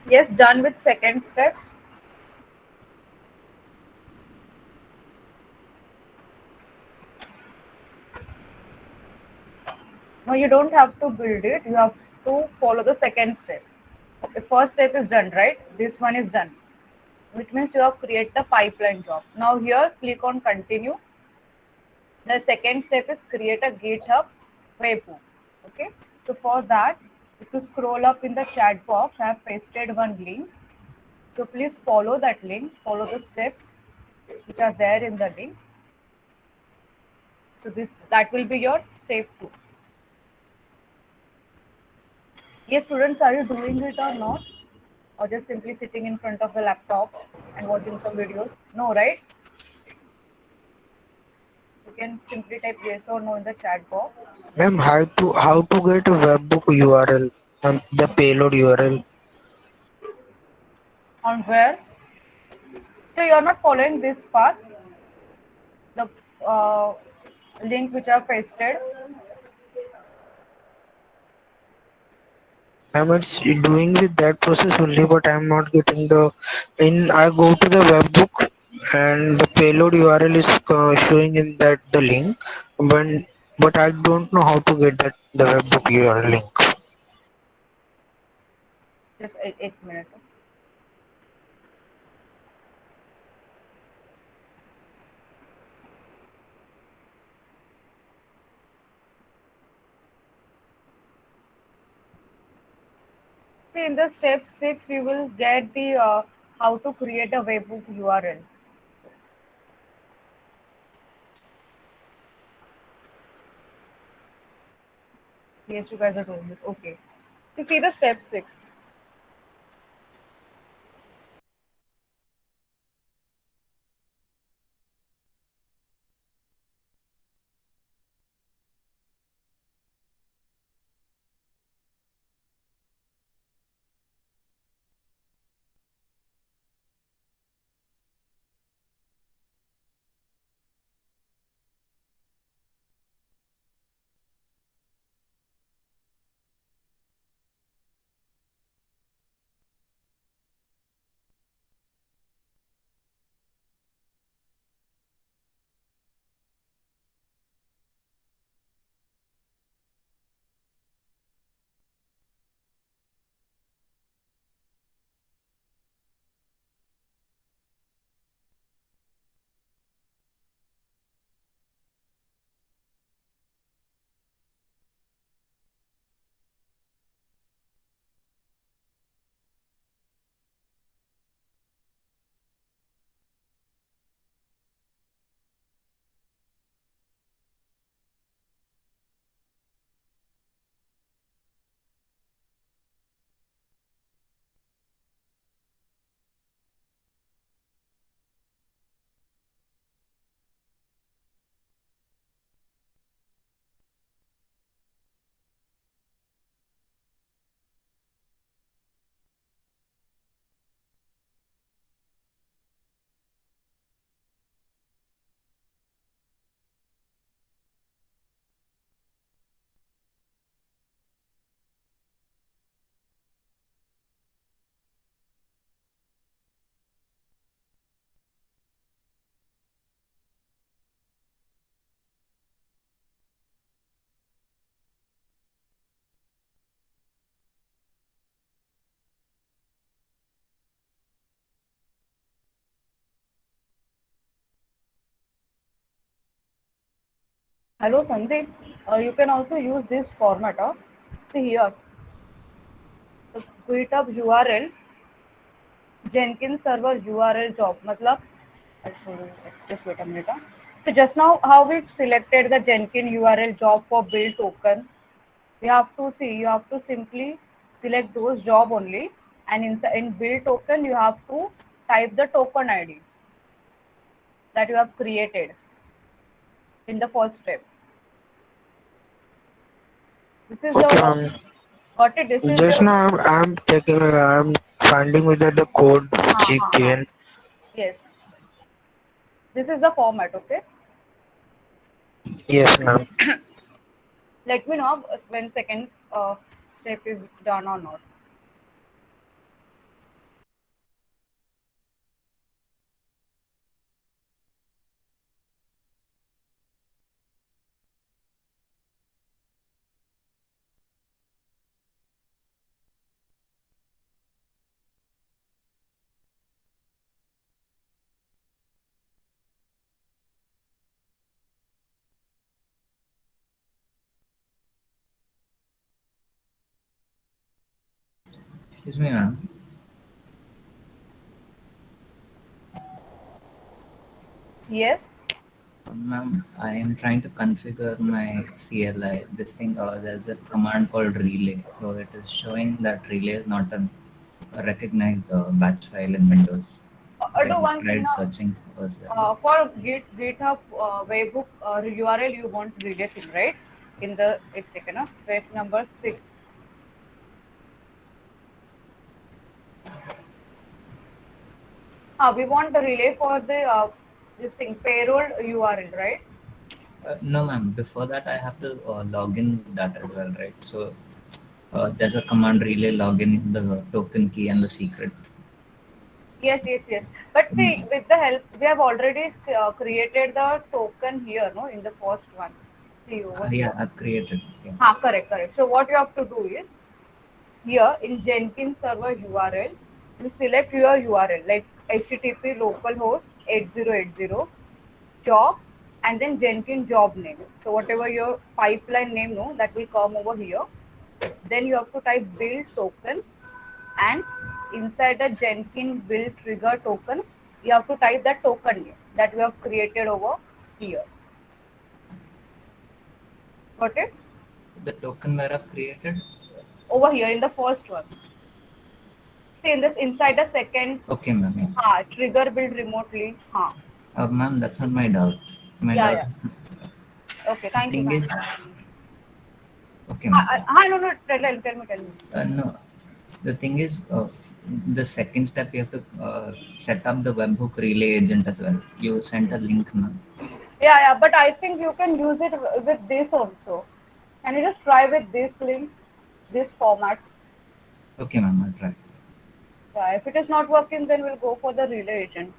Yes, done with second step. No, you don't have to build it. You have to follow the second step. Okay, first step is done, right? This one is done, which means you have created the pipeline job. Now here, click on continue. The second step is create a GitHub webhook. Okay, so for that, if you scroll up in the chat box, I have pasted one link. So please follow that link, follow the steps which are there in the link. So this that will be your step 2. Yes, students, are you doing it or not? Or just simply sitting in front of the laptop and watching some videos? No, right? You can simply type yes or no in the chat box. Ma'am, how to get a webbook URL, the payload URL? On where? So you are not following this path, the link which I have pasted. I'm doing with that process only, but I'm not getting the. In I go to the webbook and the payload URL is showing in that the link, but I don't know how to get that the webbook URL link. Just 8 minutes. See, in the step 6, you will get the how to create a webhook URL. Yes, you guys are doing it. Okay. You see the step 6. Hello, Sandeep. You can also use this format. See here, the GitHub URL, Jenkins server URL job. मतलब, I'll show you. Just wait a minute. So just now, how we selected the Jenkins URL job for build token. You have to see. You have to simply select those job only, and in build token, you have to type the token ID that you have created in the first step. This is Okay, the ma'am. got it. This is Just the now I'm taking I'm finding with the code which is हाँ. given. Yes. This is the format, okay? Yes, ma'am. Let me know when second step is done or not. Excuse me, ma'am. Yes. Ma'am, I am trying to configure my CLI. This thing, there's a command called relay. So it is showing that relay is not a recognized batch file in Windows. I Do one thing tried now. searching for that. For GitHub webhook URL, you want relay thing, right? In the it's second, step number 6. We want the relay for the this thing payroll URL, right? No, ma'am. Before that, I have to log in with that as well, right? So there's a command relay login, the token key, and the secret. Yes, yes, yes. But see, Mm. with the help, we have already created the token here, no, in the first one. See over Yeah, here. I've created. Yeah. Correct, correct. So what you have to do is here in Jenkins server URL, you select your URL like HTTP localhost 8080 job and then Jenkins job name. So whatever your pipeline name, no, that will come over here. Then you have to type build token and inside the Jenkins build trigger token, you have to type that token name that we have created over here. Got it? The token where I've created. Over here in the first one. See in this inside the second Okay, ma'am. Yeah. trigger build remotely. Ma'am, that's not my doubt. My Yeah, doubt yeah. is Okay, the thank you, thing thank you. is, okay, ma'am. No, no, tell me. No, the thing is, the second step you have to set up the webhook relay agent as well. You sent a link now. Yeah, yeah, but I think you can use it with this also. Can you just try with this link, this format? Okay, ma'am, I'll try. Yeah, if it is not working, then we'll go for the relay agent.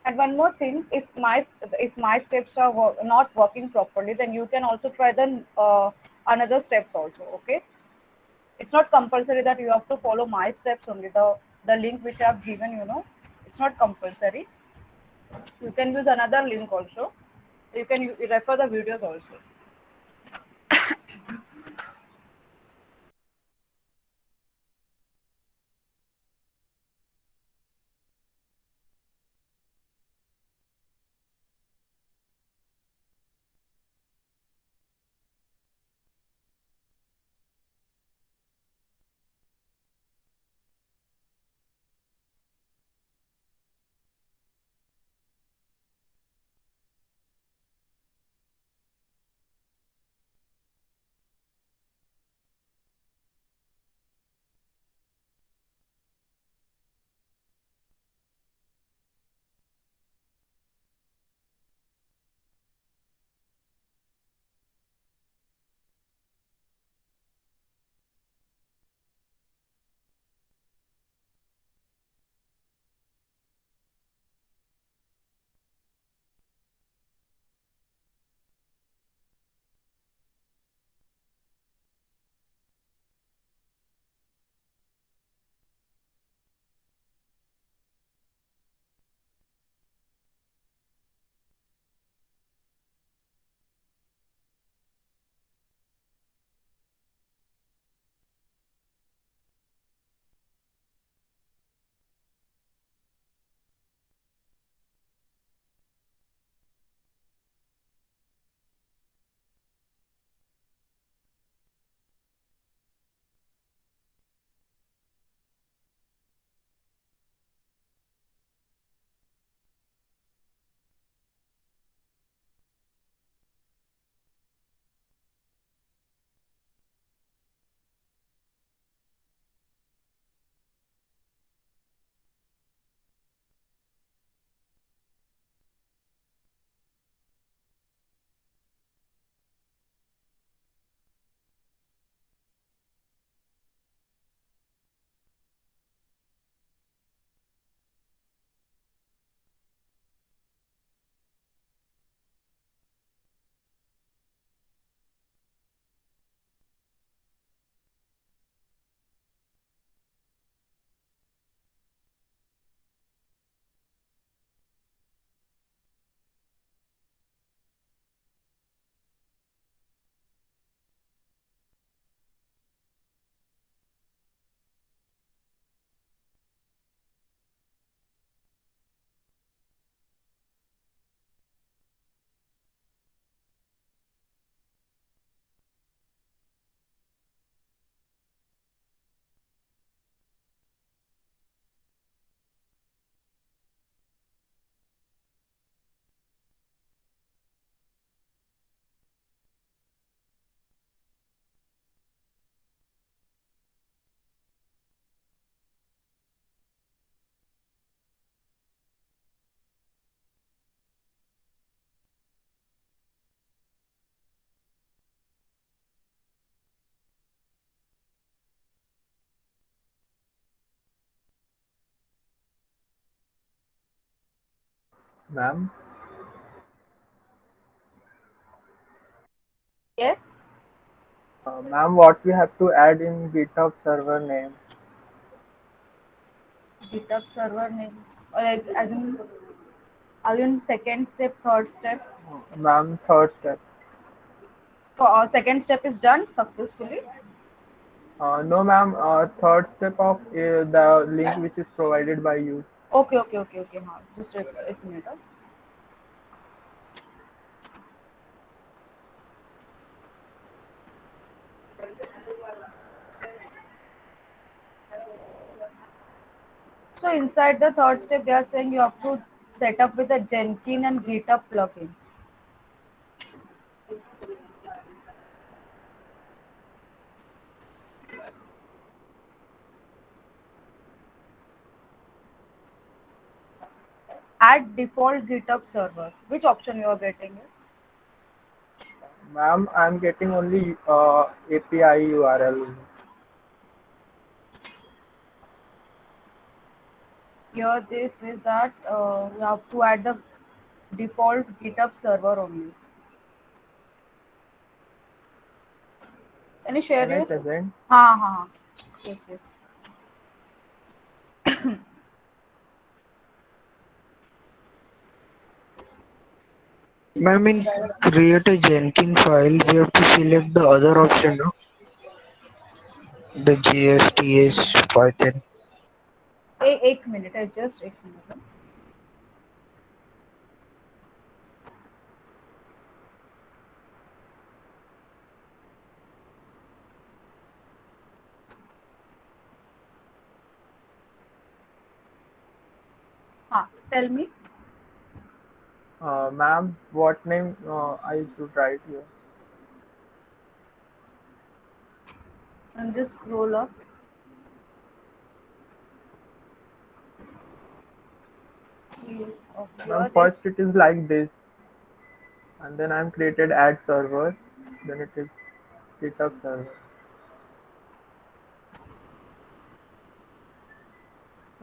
And one more thing, if my steps are not working properly, then you can also try the another steps also. Okay, it's not compulsory that you have to follow my steps only. The link which I have given, it's not compulsory. You can use another link also. You can refer the videos also. Ma'am, Yes, ma'am, what we have to add in GitHub server name? GitHub server name. Like as in, are you in second step, third step? Ma'am, third step. Second step is done successfully. No, ma'am, third step of the link which is provided by you. Okay, okay, okay, okay. हाँ, just एक minute. So inside the third step, they are saying you have to set up with a Jenkins and GitHub plugin. Add default GitHub server. Which option you are getting? Ma'am, I'm getting only API URL. Here, this is that you have to add the default GitHub server only. Can you share Can I your? present? हाँ हाँ हाँ. Yes, yes. Ma'am, in create a Jenkins file, we have to select the other option, no? The JSTS Python. एक minute है, just एक minute. हाँ, tell me. Ma'am, what name I should write here? And just scroll up. See, Ma'am, here first this. it is like this, and then I'm created add server, then it is GitHub server.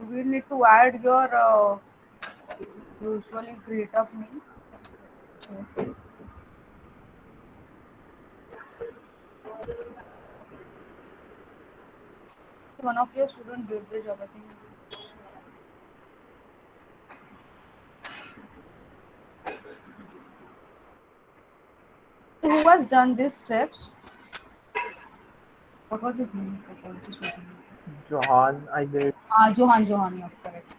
We need to add your usually GitHub name. Check. One of your students did the job, I think. So who has done these steps? What was his name? Okay, just wait a minute. Johan, I guess. Johan, yeah, correct.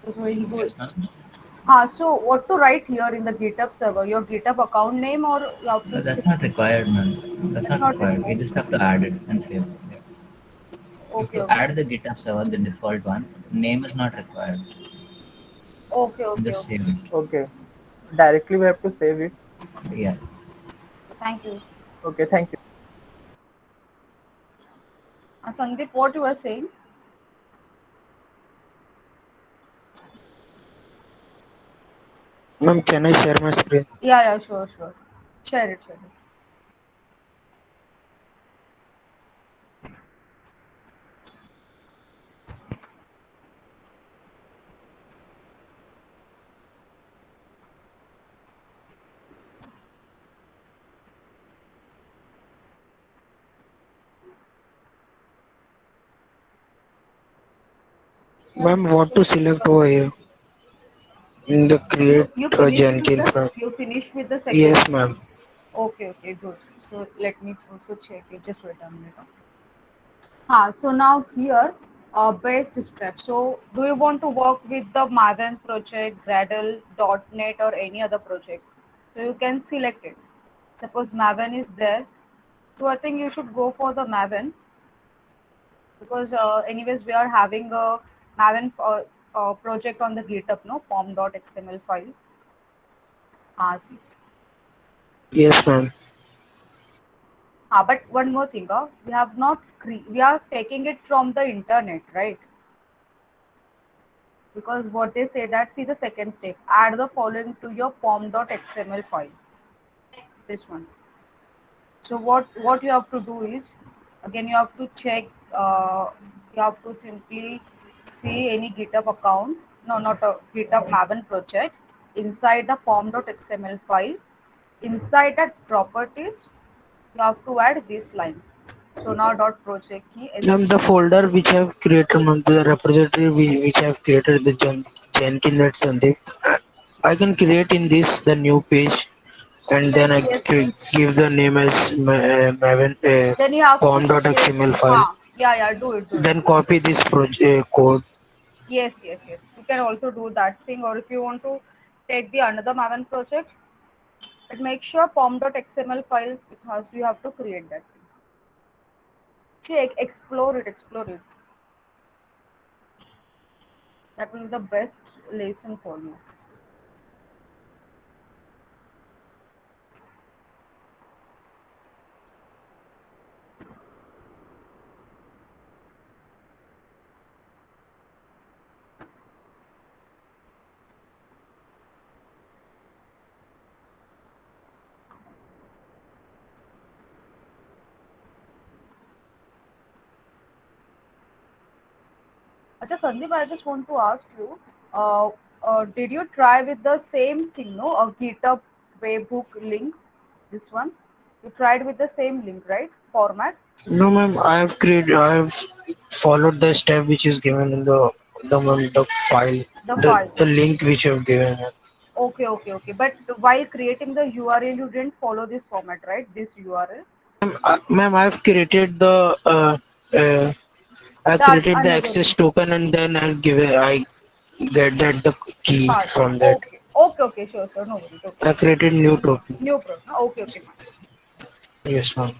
That's where he goes. Yes, ma'am. So what to write here in the GitHub server? Your GitHub account name or you have to That's not required, ma'am. That's That's not not required. We required. just have to add it and save it. Yeah. You have Okay, to okay. add the GitHub server, the default one. Name is not required. Okay, And okay, just okay. save it. Okay. Directly we have to save it. Yeah. Thank you. Okay, thank you. Sandeep, what you were saying? Ma'am, can I share my screen? Yeah, sure, sure. Share it, share it. Ma'am, what to select over here? In the create You a finished with Jenkins the file. you finished with the second Yes, step. ma'am. Okay, okay, good. So let me also check it. Just wait a minute. So now here, best step. So do you want to work with the Maven project, Gradle, .NET or any other project? So you can select it. Suppose Maven is there. So I think you should go for the Maven because anyways we are having a Maven project on the GitHub, no pom.xml file. See. Yes, ma'am. But one more thing, we have not we are taking it from the internet, right? Because what they say that see the second step, add the following to your pom.xml file. This one. So what you have to do is again you have to check. You have to simply see any GitHub account. no, not a GitHub Maven project. Inside the pom.xml file, inside that properties, you have to add this line. Sonar.project key The folder which I have created, the repository which I have created, the Jenkins at Sandeep, I can create in this the new page, and then I yes. give the name as Maven Then you have to create. pom.xml file. Yeah, do it, do it. Then copy this code. Yes. You can also do that thing, or if you want to take the another Maven project, but make sure pom.xml file it has you have to create that thing. See, explore it. That will be the best lesson for you. Acha Sandeep, I just want to ask you, did you try with the same thing, no? A GitHub webhook link, this one. You tried with the same link, right? Format. No, ma'am, I have followed the step which is given in the file, The file. the link which you have given. Okay. But while creating the URL, you didn't follow this format, right? This URL. Ma'am, I've created uh, I The created the another access token, and then I get that the key part. from that. Okay. Sure. No worries. Okay. I created new token. New pro. Okay, fine. Yes, ma'am.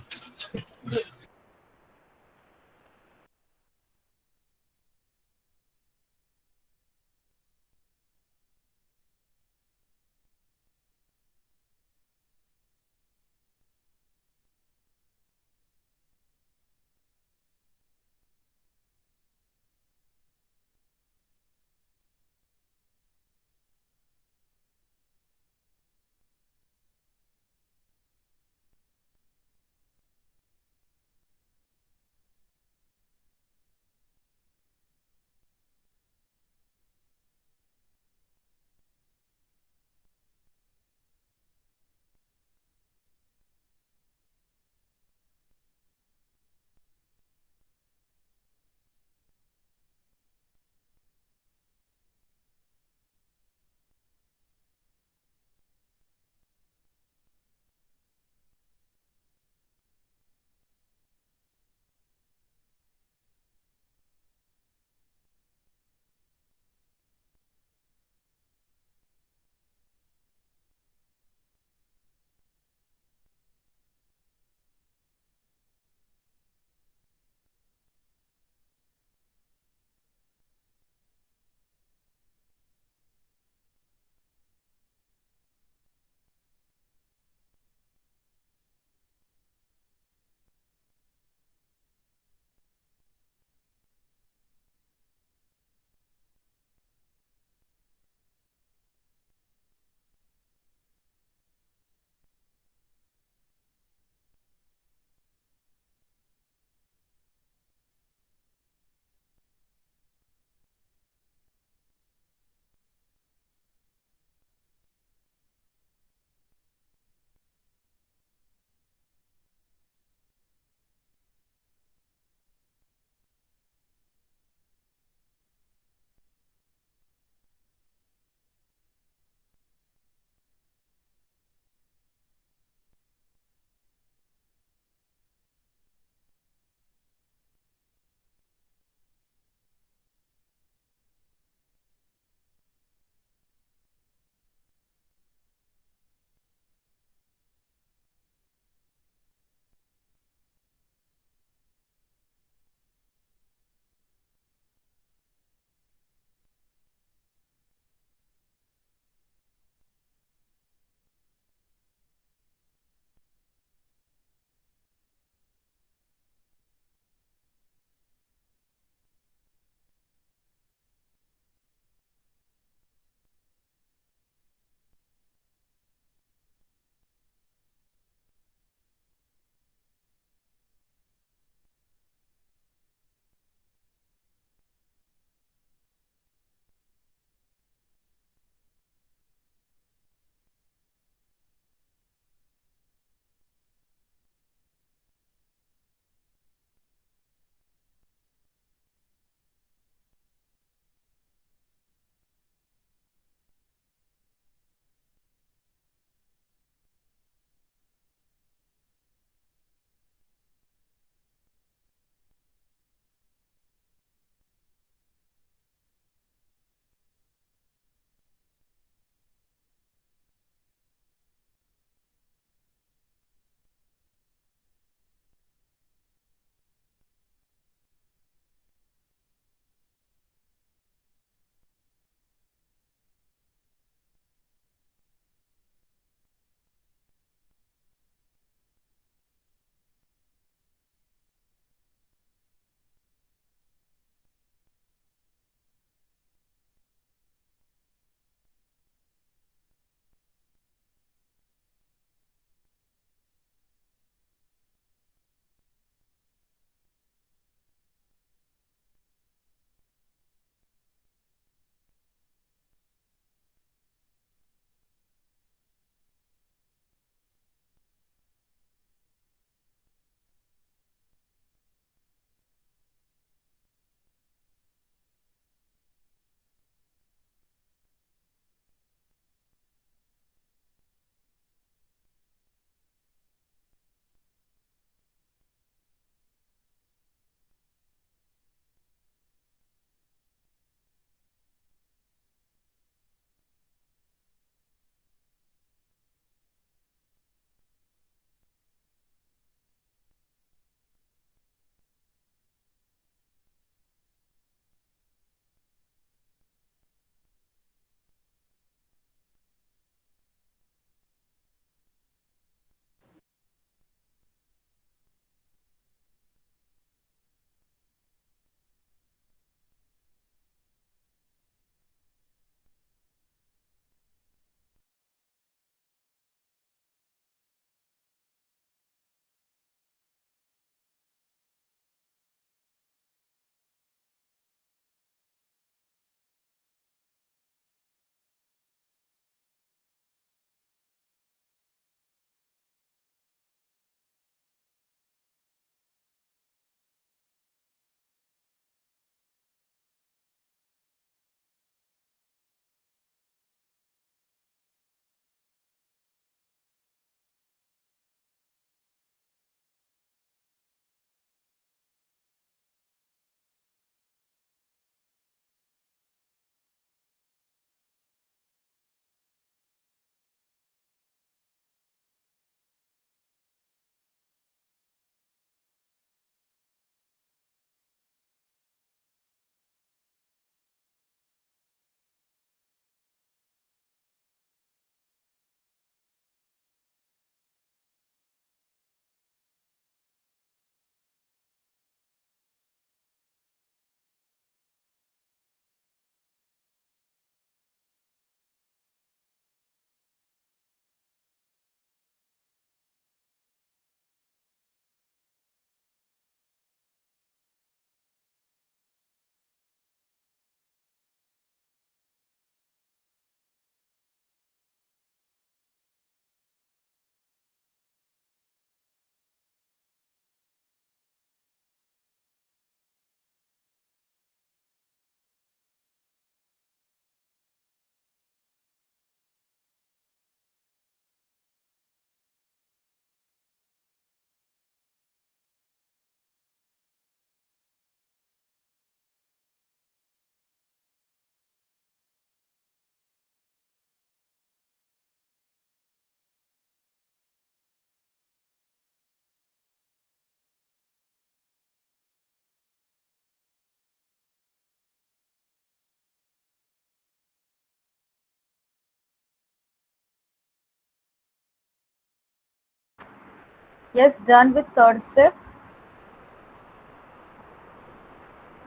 Yes, done with third step.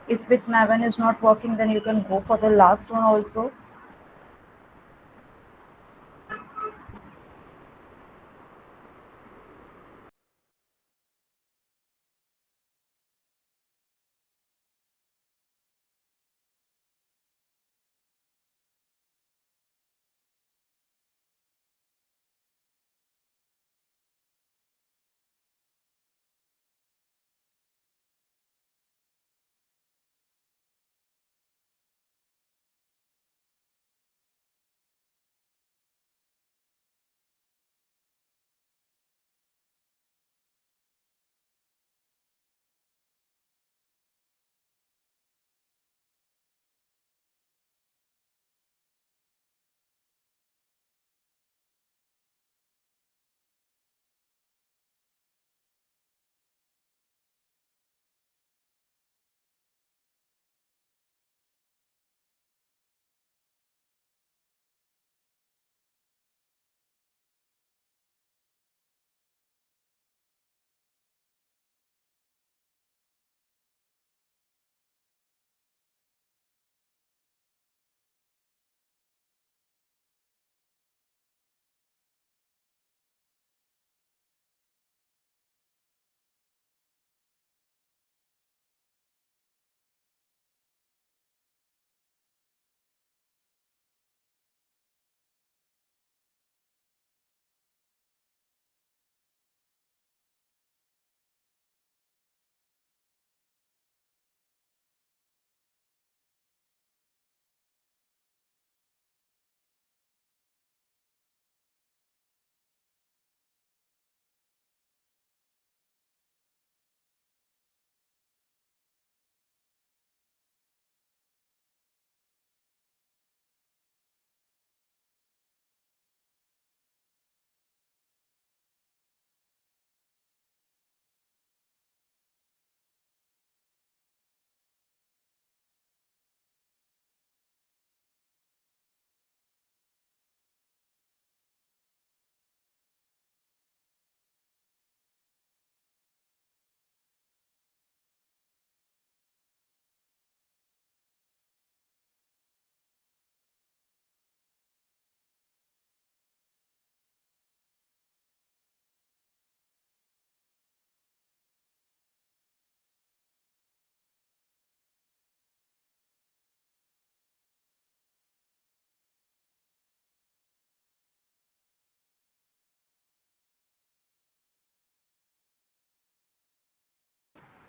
If with Maven is not working, then you can go for the last one also.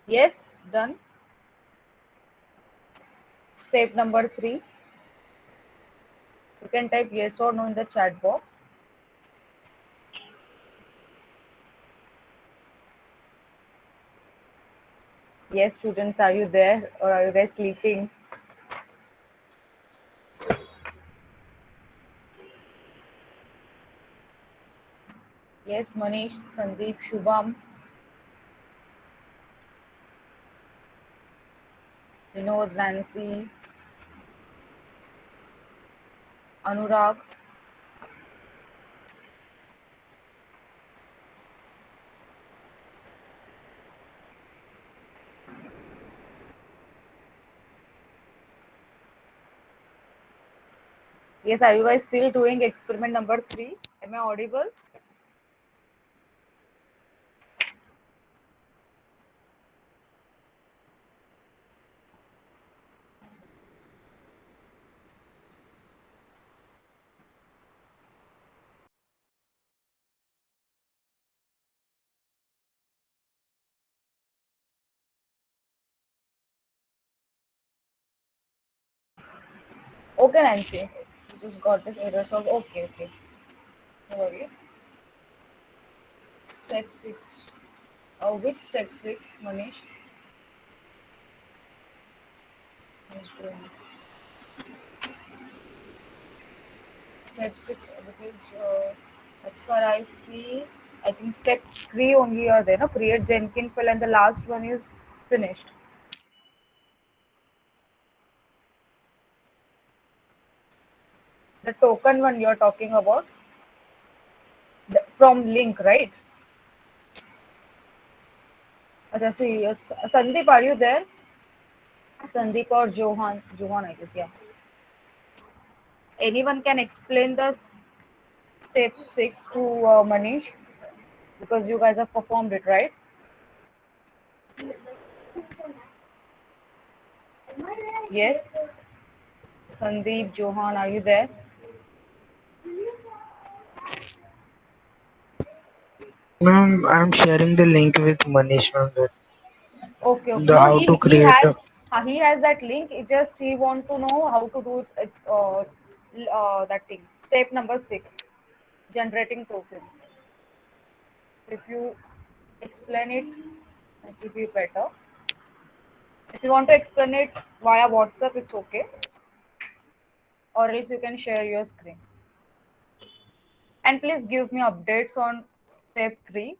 Yes, done. Step number 3. You can type yes or no in the chat box. Yes, students, are you there or are you guys sleeping? Yes, Manish, Sandeep, Shubham, Vinod, Nancy, Anurag. Yes, are you guys still doing experiment number 3? Am I audible? Okay, Nancy. You just got this error solved. Okay, okay. No worries. Step 6. Which step 6, Manish? Is doing step 6 because as far I see, I think step 3 only are there. No, create Jenkins file, and the last one is finished. The token one you're talking about from link, right? See, yes. Sandeep, are you there? Sandeep or Johan? Johan, I guess, yeah. Anyone can explain the step 6 to Manish? Because you guys have performed it, right? Yes? Sandeep, Johan, are you there? Ma'am, I'm sharing the link with Manish on that. Okay, okay. The No, how to create a he has that link. It just he want to know how to do it. It's that thing. Step number 6, generating token. If you explain it, it will be better. If you want to explain it via WhatsApp, it's okay. Or else you can share your screen. And please give me updates on step 3.